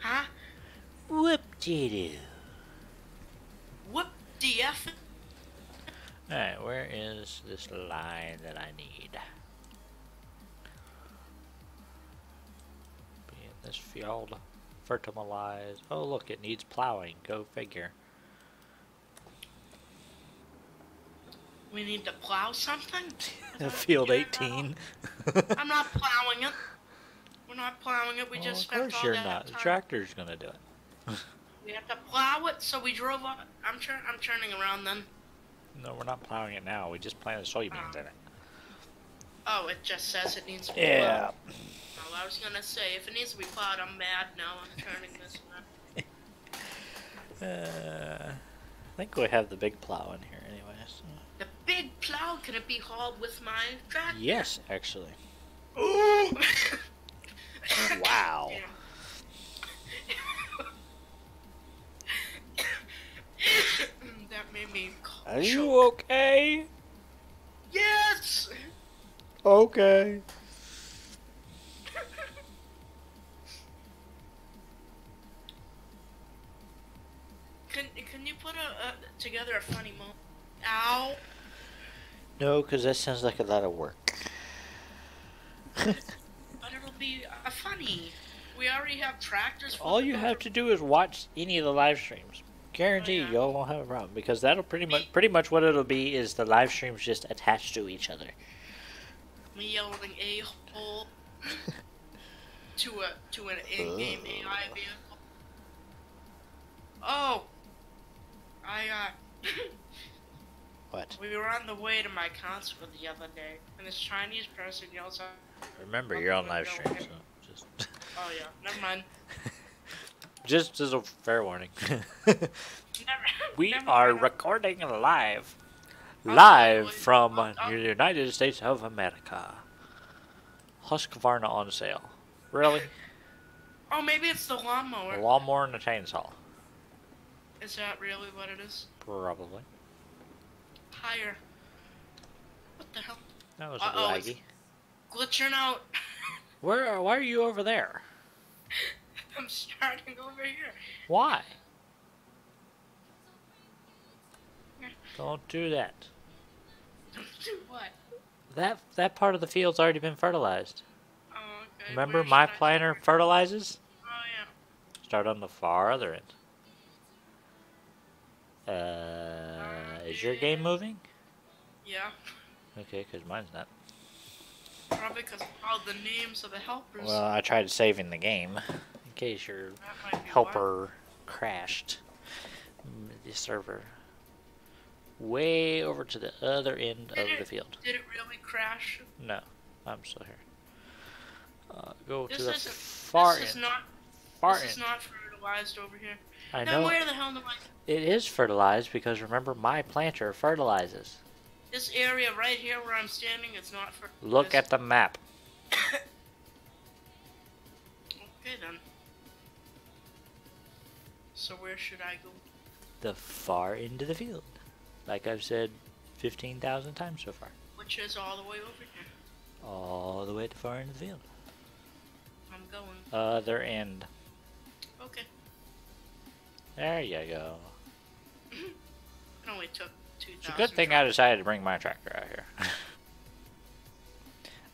Huh? Whoop-de-doo. Whoop-de-F. Alright, where is this line that I need? Be in this field. Fertilize. Oh, look, it needs plowing. Go figure. We need to plow something? Field 18. I'm not plowing it. We're not plowing it. We just spent all that time. Of course you're not. The tractor's gonna do it. We have to plow it, so we drove up. I'm turning around then. No, we're not plowing it now. We just planted soybeans in it. Oh, it just says it needs to be Yeah. plowed. Oh, I was gonna say, if it needs to be plowed, I'm mad now. I'm turning this one. I think we have the big plow in here anyway. So. The big plow, can it be hauled with my tractor? Yes, actually. Ooh! Wow. That made me Are you okay? Yes! Okay. Can you put together a funny moment? Ow! No, because that sounds like a lot of work. But it'll be funny. We already have tractors. All you have to do is watch any of the live streams. Guarantee y'all won't have a problem, because that'll pretty much what it'll be is the live streams just attached to each other. Me yelling a-hole to an in-game AI vehicle. Oh! What? We were on the way to my concert the other day, and this Chinese person yells out. Remember, you're on live stream, so just... Oh yeah, never mind. Just as a fair warning. Never, We never are mind. recording live. I'll Live totally- from I'll- the United States of America. Husqvarna on sale. Really? Oh, maybe it's the A lawnmower. lawnmower and a chainsaw. Is that really what it is? Probably. Higher. What the hell? That was Uh-oh, a it's- laggy. Glitching out. Why are you over there? I'm starting over here. Why? Don't do that. Do what? That part of the field's already been fertilized. Oh, okay. Remember where my should I planter start? fertilizes? Oh, yeah. Start on the far other end. Is your game moving? Yeah. Okay, because mine's not. Probably because of all the names of the helpers. Well, I tried saving the game in case your That might be helper crashed. The server. Way over to the other end of the field. Did it really crash? No, I'm still here. Go This to the isn't. far This is end. not. Far This is end. not fertilized over here. I Then know where the hell do I? it is fertilized because remember my planter fertilizes. This area right here where I'm standing, it's not fertilized. Look at the map. Okay then. So where should I go? The far end of the field. Like I've said 15,000 times so far. Which is all the way over here. All the way to the far end of the field. I'm going. Other end. Okay. There you go. It only took 2,000. It's a good thing I decided to bring my tractor out here.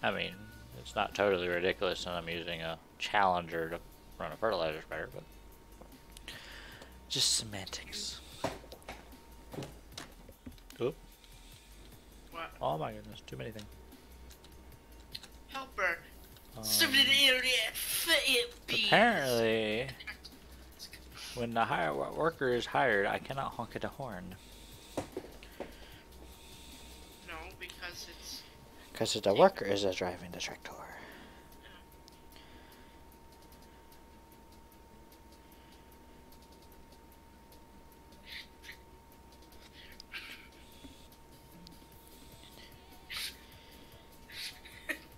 I mean, it's not totally ridiculous and I'm using a Challenger to run a fertilizer spreader, but just semantics. Oop. What? Oh my goodness, too many things. Helper. Um, apparently, when the worker is hired, I cannot honk at a horn. No, because it's. Because the worker is driving the tractor.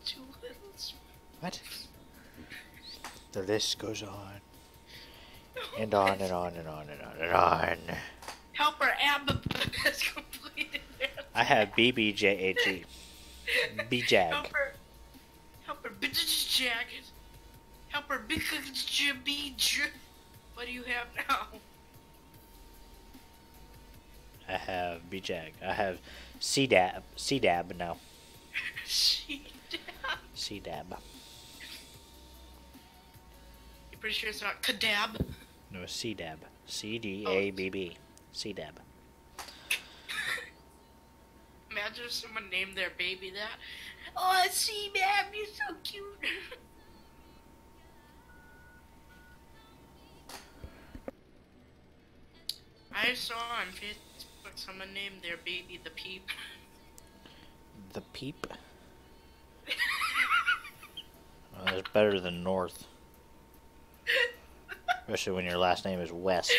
Too little. What? The list goes on. And on and on and on and on and on. Helper Ab has completed it. I have BBJAG. BJAG. Helper Jag. Helper BJ. What do you have now? I have BJAG. I have CDAB now. CDAB. You pretty sure it's not Kadab? No, CDAB. CDABB. CDAB. Imagine if someone named their baby that. Oh, C-Dab, you're so cute. I saw on Facebook someone named their baby the Peep. The Peep? Well, that's better than North. Especially when your last name is West.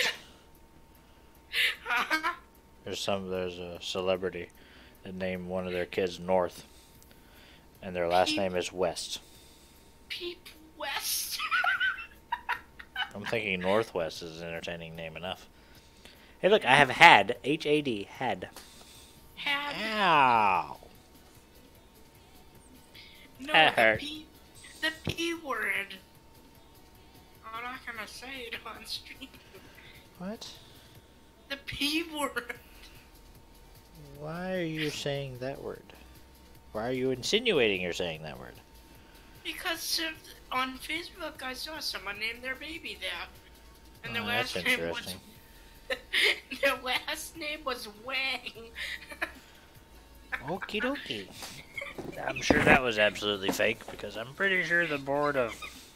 There's a celebrity that named one of their kids North. And their last Peep. name is West. Peep West. I'm thinking Northwest is an entertaining name enough. Hey look, I have had. H-A-D. Had. Had. Ow. No, That the hurt. P. The P word. I'm not gonna say it on stream. What? The P word. Why are you saying that word? Why are you insinuating you're saying that word? Because on Facebook I saw someone name their baby that. And their Oh, last that's name was interesting. their last name was Wang. Okie dokie. I'm sure that was absolutely fake because I'm pretty sure the board of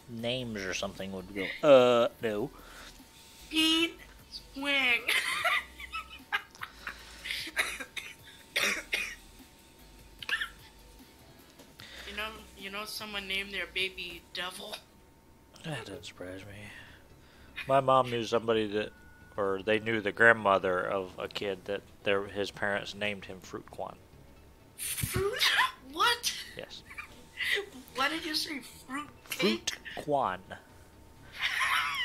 names or something would go, no. Bean Wang. You know someone named their baby Devil? That doesn't surprise me. My mom knew somebody that, or they knew the grandmother of a kid that his parents named him Fruit Quan. Fruit? What? Yes. What did you say? Fruit Fruit cake? Quan.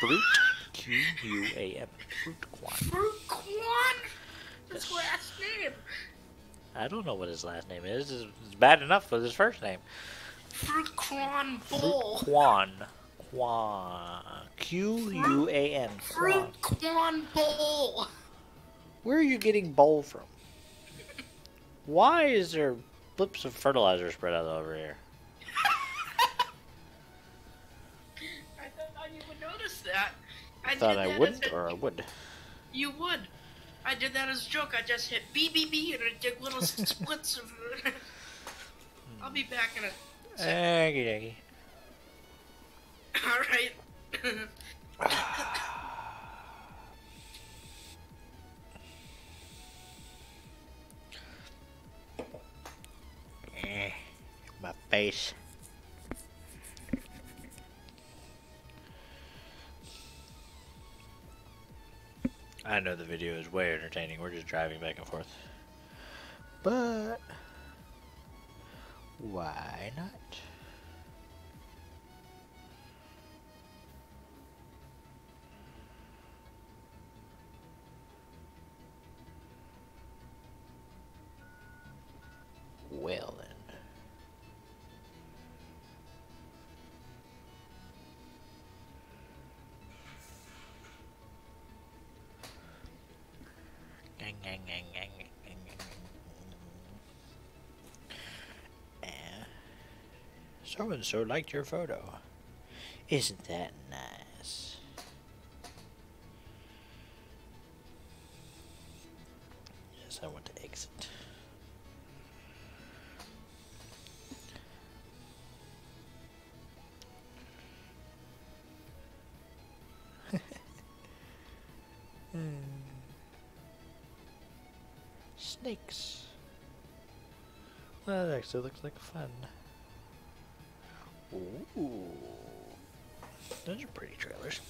Fruit Q-U-A-M. Fruit Quan. Fruit Quan? His Yes. last name. I don't know what his last name is. It's bad enough with his first name. Fruit Quan Bowl. Fruit Quan. Quan. Q-U-A-N. Quan. Fruit Quan Bowl. Where are you getting bowl from? Why is there blips of fertilizer spread out over here? I thought you would notice that. I thought I wouldn't, or I would. You would. I did that as a joke. I just hit BBB and I did little splits of. I'll be back in a. Aggy. All right. My face. I know the video is way entertaining. We're just driving back and forth. But why not? Well then. So and so liked your photo. Isn't that nice? Yes, I want to exit. Snakes. Well, that actually looks like fun. Ooh. Those are pretty trailers.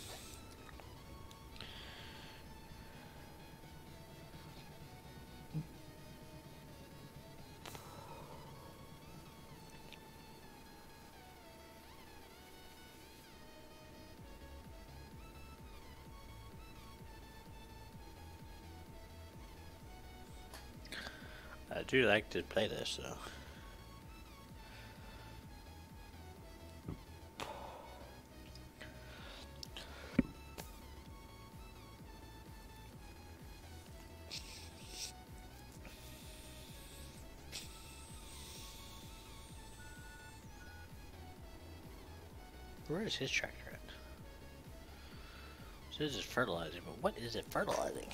I do like to play this, though. Where is his tractor at? It says it's fertilizing, but what is it fertilizing?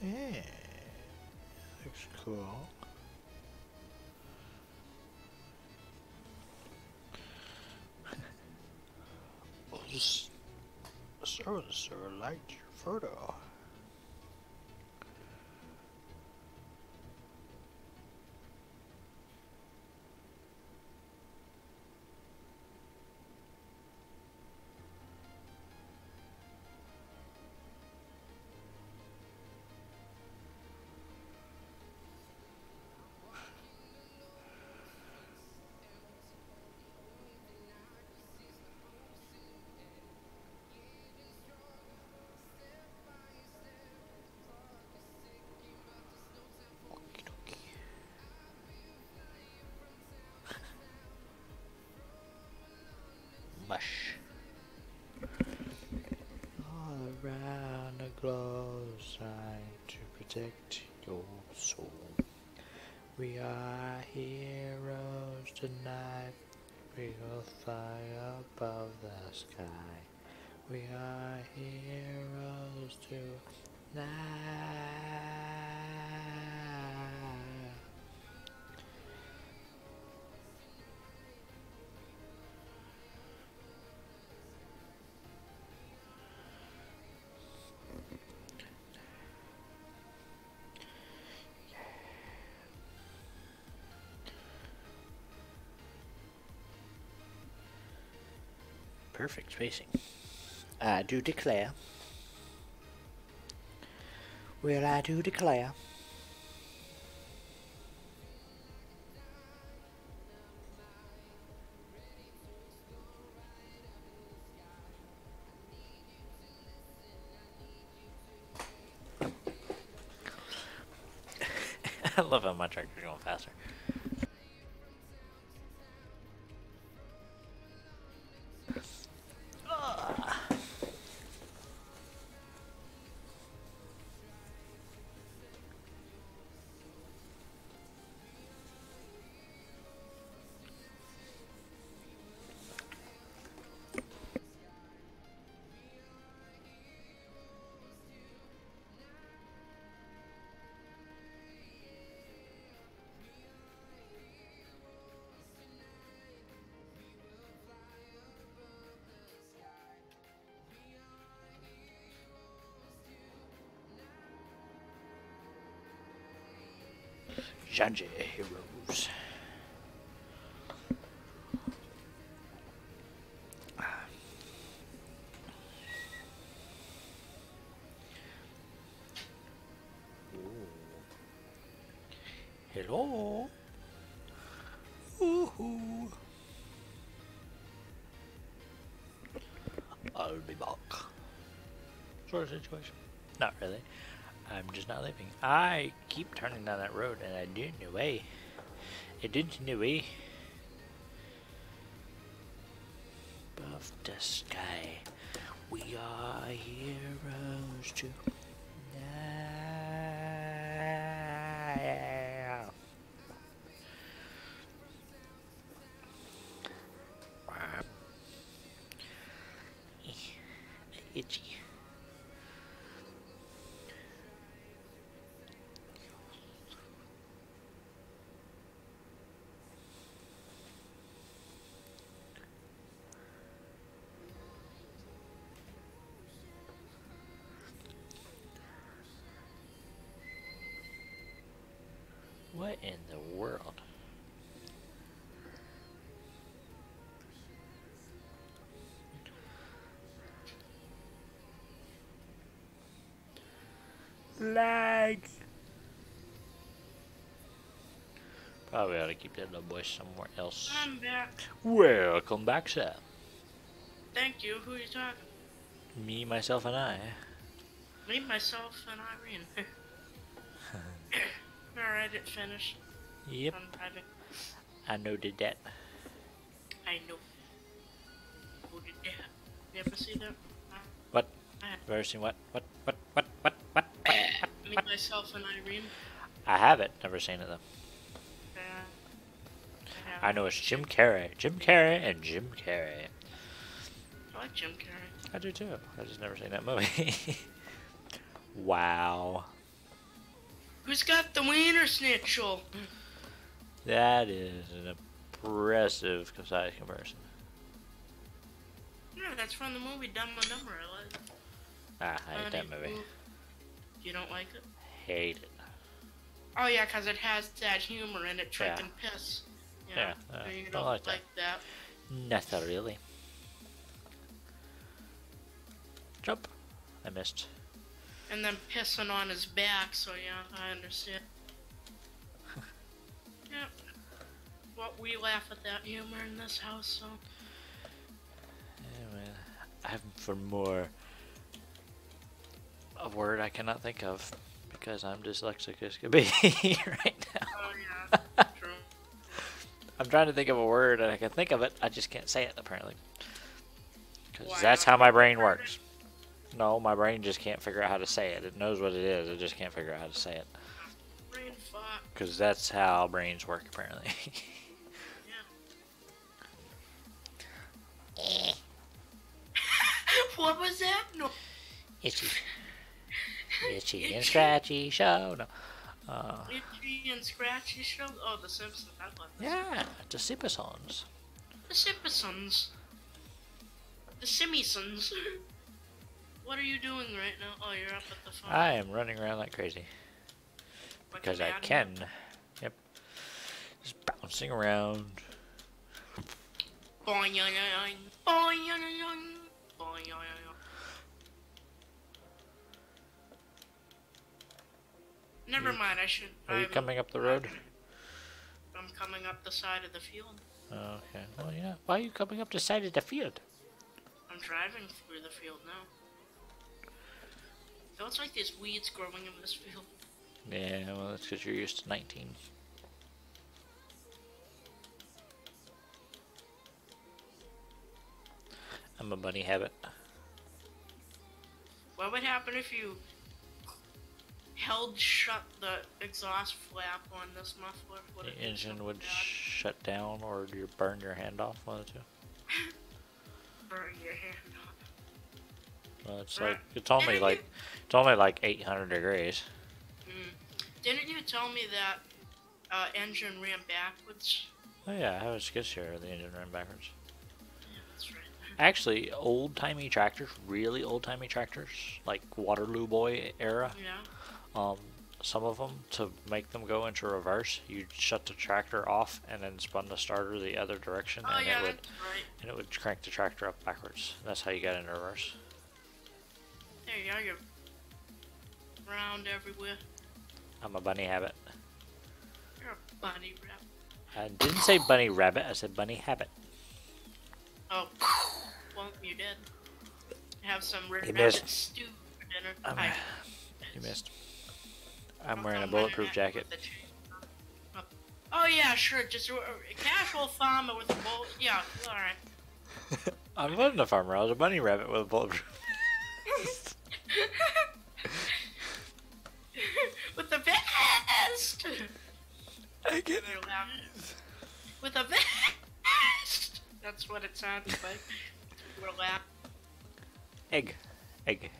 Yeah, looks cool. So liked your photo. Mush. All around the globe, trying to protect your soul. We are heroes tonight. We will fly above the sky. We are heroes tonight. perfect spacing. I do declare. Well, I do declare. I love how my tractor's going faster. Janji Heroes. Hello. Ooh. I'll be back. Sort of situation. Not really. I'm just not leaving. I keep turning down that road and I didn't know way. It didn't know way. Above the sky, we are heroes tonight. Itchy. What in the world? Lag. Probably ought to keep that little boy somewhere else. I'm back. Welcome back, sir. Thank you. Who are you talking? Me, myself, and I. Me, myself, and Irene. Alright, it finished. Yep. I'm driving. I know did that. I know. Who did that? You ever see that? What? Ever seen what? What? Me, myself, and Irene. I haven't. Never seen it though. I I know it's Jim Carrey. Jim Carrey and Jim Carrey. I like Jim Carrey. I do too. I just never seen that movie. Wow. Who's got the wiener schnitzel? That is an impressive size comparison. No, that's from the movie Dumb and Dumber. I like it. I hate that movie. You don't like it? Hate it. Oh yeah, 'cause it has that humor in it, drinking piss. Yeah, so you don't don't like like that. Not really. Jump. I missed. And then pissing on his back, so yeah, I understand. Yeah. Well, we laugh at that humor in this house, so. Anyway, I'm for more. A word I cannot think of because I'm dyslexic as could be right now. Oh yeah, true. I'm trying to think of a word and I can think of it, I just can't say it apparently. Because Why that's not? how my brain works. No, my brain just can't figure out how to say it. It knows what it is, it just can't figure out how to say it. Brain fuck. Because that's how brains work apparently. Yeah. What was that? No. Itchy. Itchy and scratchy show. No. Itchy and scratchy show. Oh, The Simpsons. I love this. Yeah, the Simpsons. The Simpsons. The Simpsons. What are you doing right now? Oh, you're up at the phone. I am running around like crazy. Like Because a I madman. can. Yep. Just bouncing around. Boing, yoing, yoing. Boing, yoing, yoing. Boing, yoing, yoing. Never mind, I should. Are you coming up the road? I'm coming up the side of the field. Oh, okay. Well, yeah. Why are you coming up the side of the field? I'm driving through the field now. Feels like there's weeds growing in this field. Yeah, well, that's because you're used to 19. I'm a bunny habit. What would happen if you held shut the exhaust flap on this muffler? The engine would shut down, or you burn your hand off, one of the two. Burn your hand off. Well, it's only like 800 degrees. Didn't you tell me that engine ran backwards? Oh yeah, I have a skid steer. The engine ran backwards. Yeah, that's right. Actually, old-timey tractors, really old-timey tractors, like Waterloo Boy era. Yeah. Some of them, to make them go into reverse, you'd shut the tractor off and then spun the starter the other direction, Oh, and yeah, it would that's right. and it would crank the tractor up backwards. That's how you got into reverse. There you go. You're round everywhere. I'm a bunny habit. You're a bunny rabbit. I didn't say bunny rabbit. I said bunny habit. Oh, well, you did. Have some rabbit missed. stew for dinner. You missed. I'm wearing a bulletproof jacket. Oh yeah, sure. Just a casual farmer with a bullet. Yeah, all right. I wasn't a farmer. I was a bunny rabbit with a bulletproof. With the vest. I get it. With a vest. That's what it sounded like. We're laughing. Egg. Eggy.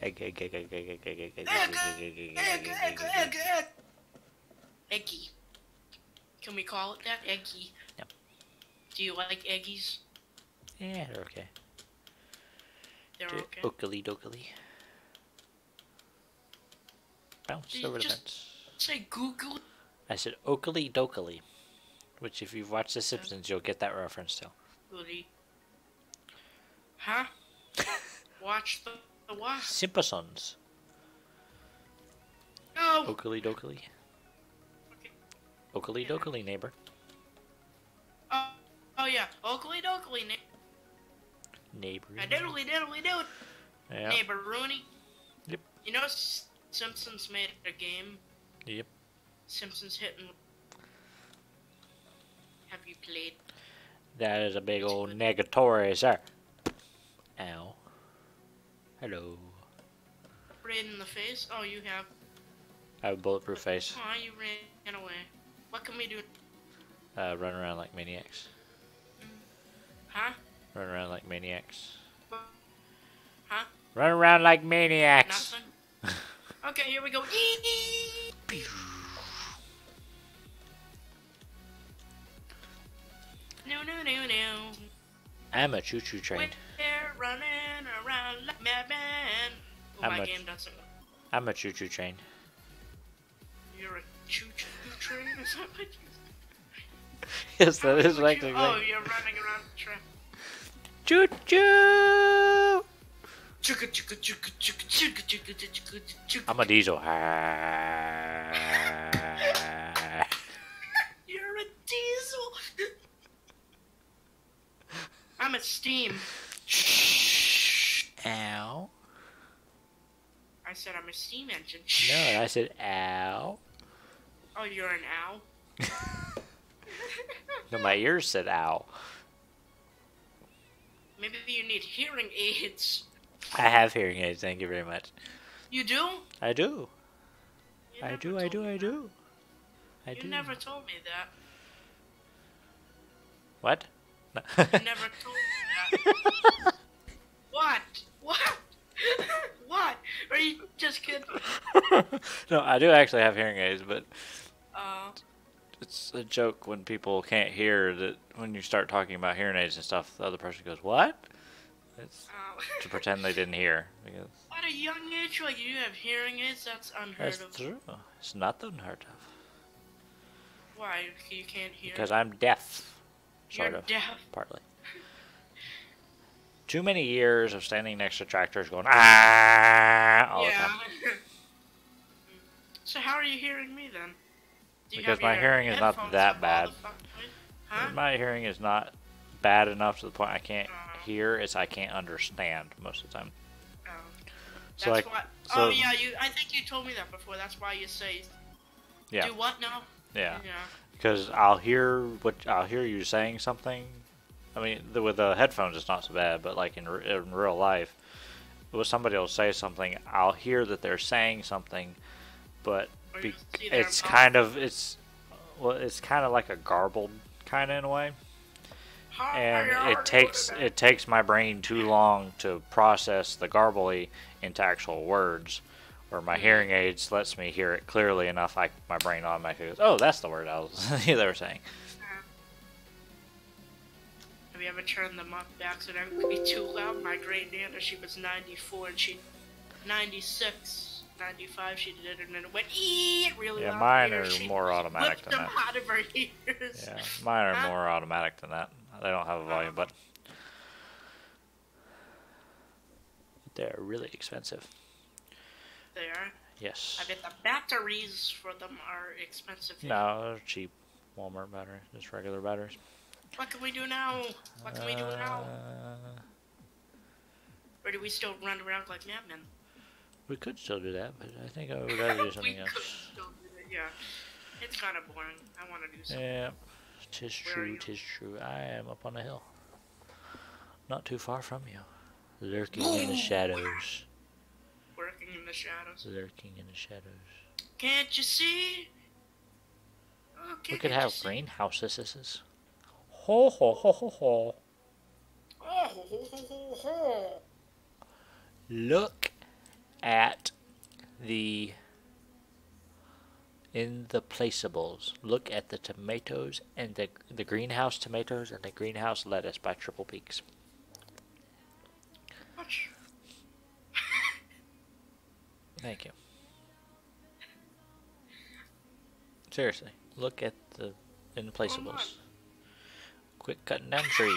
Can we call it that? Eggy. Yep. Do you like eggies? Yeah, they're okay. They're okay. Oakley dokley. Bounce over the fence. Say Google. I said Oakley dokley, which if you've watched The Simpsons, you'll get that reference to. Goody. Huh? Watch the what? Simpsons. No. Oakley dokley. Okay. Oakley dokley, neighbor. Oh yeah. Oakley dokley. Neighbor. Diddly diddly do. Yeah. Neighbor Rooney. Yep. You know Simpsons made a game? Yep. Simpsons Hitting. Have you played? That is a big old negatory, sir. Ow. Hello. Right in the face? Oh, you have. I have a bulletproof face. Oh, you ran away. What can we do? Run around like maniacs. Huh? Run around like maniacs. Huh? Run around like maniacs. Nothing? Okay, here we go. No. I'm a choo-choo train. We're running around like madman. Oh, my game doesn't. I'm a choo-choo train. You're a choo-choo train? Is that what you Yes, that is like the Oh, you're running around the train. Choo-choo! I'm a diesel. You're a diesel. I'm a steam. Ow. I said I'm a steam engine. No, I said ow. Oh, you're an owl? No, my ears said ow. Maybe you need hearing aids. I have hearing aids, thank you very much. You do? I do. You I never do. told me that. I You do. never told me that. What? No. You never told me that. What? What? What? Are you just kidding? No, I do actually have hearing aids, but Oh. it's a joke when people can't hear that when you start talking about hearing aids and stuff, the other person goes, "What?" It's to pretend they didn't hear. Because At a young age, like you have hearing aids, that's unheard that's of. true. It's not unheard of. Why? You can't hear? Because I'm deaf. Sort You're of. deaf. Partly. too many years of standing next to tractors going ah all the Yeah. time. So how are you hearing me then? Do you Because have my your hearing is not headphones that up all bad. the time? Huh? My hearing is not bad enough to the point I can't Oh. hear. It's I can't understand most of the time. Oh. So That's like, why. so Oh yeah, I think you told me that before. That's why you say. yeah, Do what now? yeah. Yeah. Because I'll hear you saying something. I mean, with the headphones, it's not so bad, but like in real life, when somebody will say something, I'll hear that they're saying something, but Or you see their it's mouth. kind of it's kind of like a garbled kind of in a way, and it takes my brain too long to process the garbly into actual words. Or my hearing aids lets me hear it clearly enough. My brain automatically goes, "Oh, that's the word I was they were saying." Have you ever turned them up accidentally too loud? My great nana, she was 94 and she 96, 95 she did it, and then it went really Yeah, loud. mine Here, are she more automatic whipped than them that. out of her ears. Yeah, mine are Huh? more automatic than that. They don't have a volume button. They're really expensive. They are. Yes. I bet the batteries for them are expensive. No, they're cheap. Walmart batteries, just regular batteries. What can we do now? What can we do now? Or do we still run around like madmen? We could still do that, but I think I would rather do something we else. could still do it, yeah. It's kind of boring. I want to do something. Yeah, tis Where are true, you? tis true. I am up on a hill. Not too far from you. Lurking in the shadows. Working in the shadows. Lurking in the shadows. Can't you see? Oh, We could have greenhouses. Ho ho ho ho ho. Oh, ho, ho, ho, ho. Look at the in the placeables. Look at the tomatoes and the greenhouse tomatoes and the greenhouse lettuce by Triple Peaks. Watch. Thank you. Seriously, look at the in the placeables. Quit cutting down trees.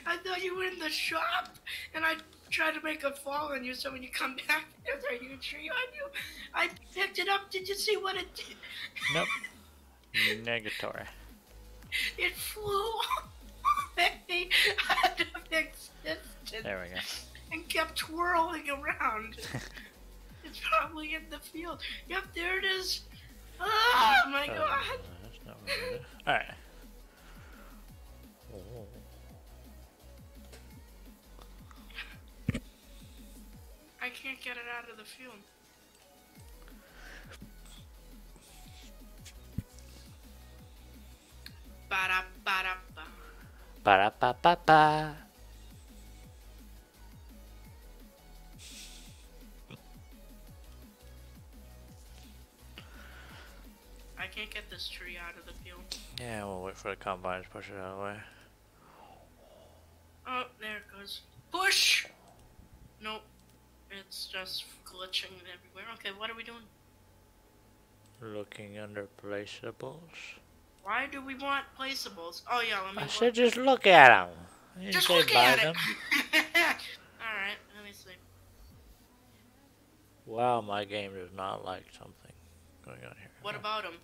I thought you were in the shop, and I tried to make a fall on you, so when you come back, there's a huge tree on you. I picked it up. Did you see what it did? Nope. Negatory. It flew away at a fixed distance. There we go. And kept twirling around. It's probably in the field. Yep, there it is. Oh my god. That's not what I did. Alright. Oh. I can't get it out of the field. Ba-da-ba-da-ba. Ba-da-ba-ba-ba. I can't get this tree out of the field. Yeah, we'll wait for the combine to push it out of the way. Oh, there it goes. Push! Nope. It's just glitching everywhere. Okay, what are we doing? Looking under placeables. Why do we want placeables? Oh yeah, let me I look. said just look at them. You Just say look buy at them. it! Alright, let me see. Wow, my game does not like something going on here. What about them?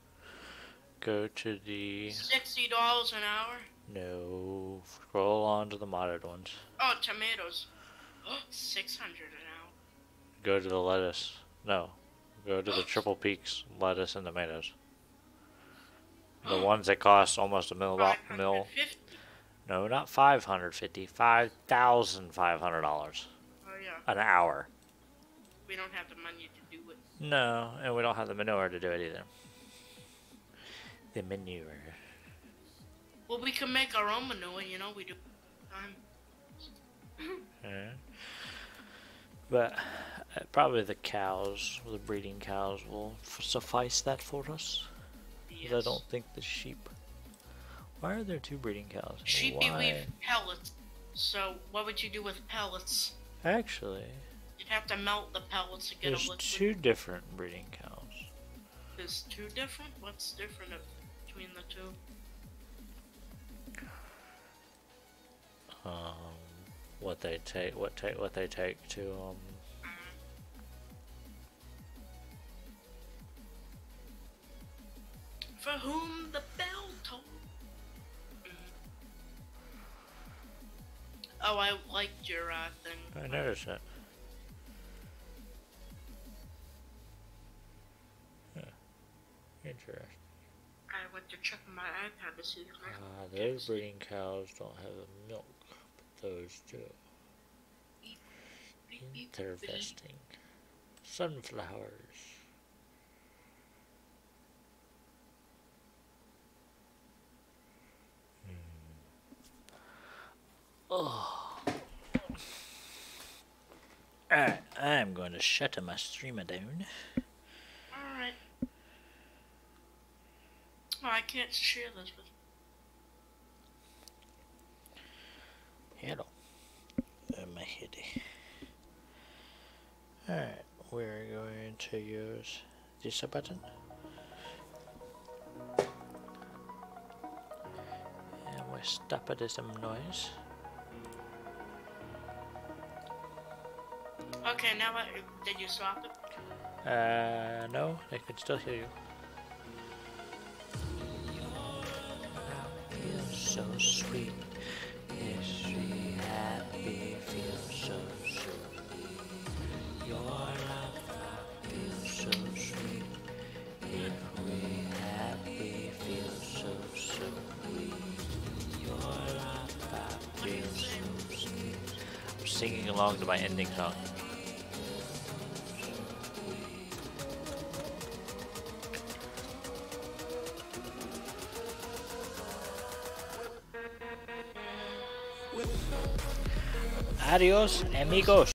Go to the... $60 an hour? No. Scroll on to the modded ones. Oh, tomatoes. Oh, $600 an hour. Go to the lettuce. No. Go to the Triple Peaks lettuce and tomatoes. The ones that cost almost a mil. $550. No, not $550. $5,500 Oh yeah. an hour. We don't have the money to do it. No, and we don't have the manure to do it either. The manure. Well, we can make our own manure, you know, we do. Yeah. But probably the cows, the breeding cows, will suffice that for us. Yes. I don't think the sheep. Why are there two breeding cows? Sheepy Why? leave pellets. So, what would you do with pellets? Actually, You'd have to melt the pellets to get There's a liquid. 2 different breeding cows. There's 2 different? What's different between the 2? What they take to For whom the bell tolled. Oh, I liked your thing. I noticed it. Yeah. Interesting. I went to check my iPad to see if I Those breeding cows don't have a milk, but those do. Interesting. Sunflowers. Oh. Alright, I'm going to shut my streamer down. Alright. Oh, I can't share this with Hello. My head. Alright, we're going to use this button. And we stop at some noise. Okay, now did you stop it? No, I can still hear you. Feels so sweet. Yes, we happy, feels so sweet. Your love feels so sweet. If we happy, feels so sweet. Your love feels so sweet. I'm singing along to my ending song. Adios, amigos.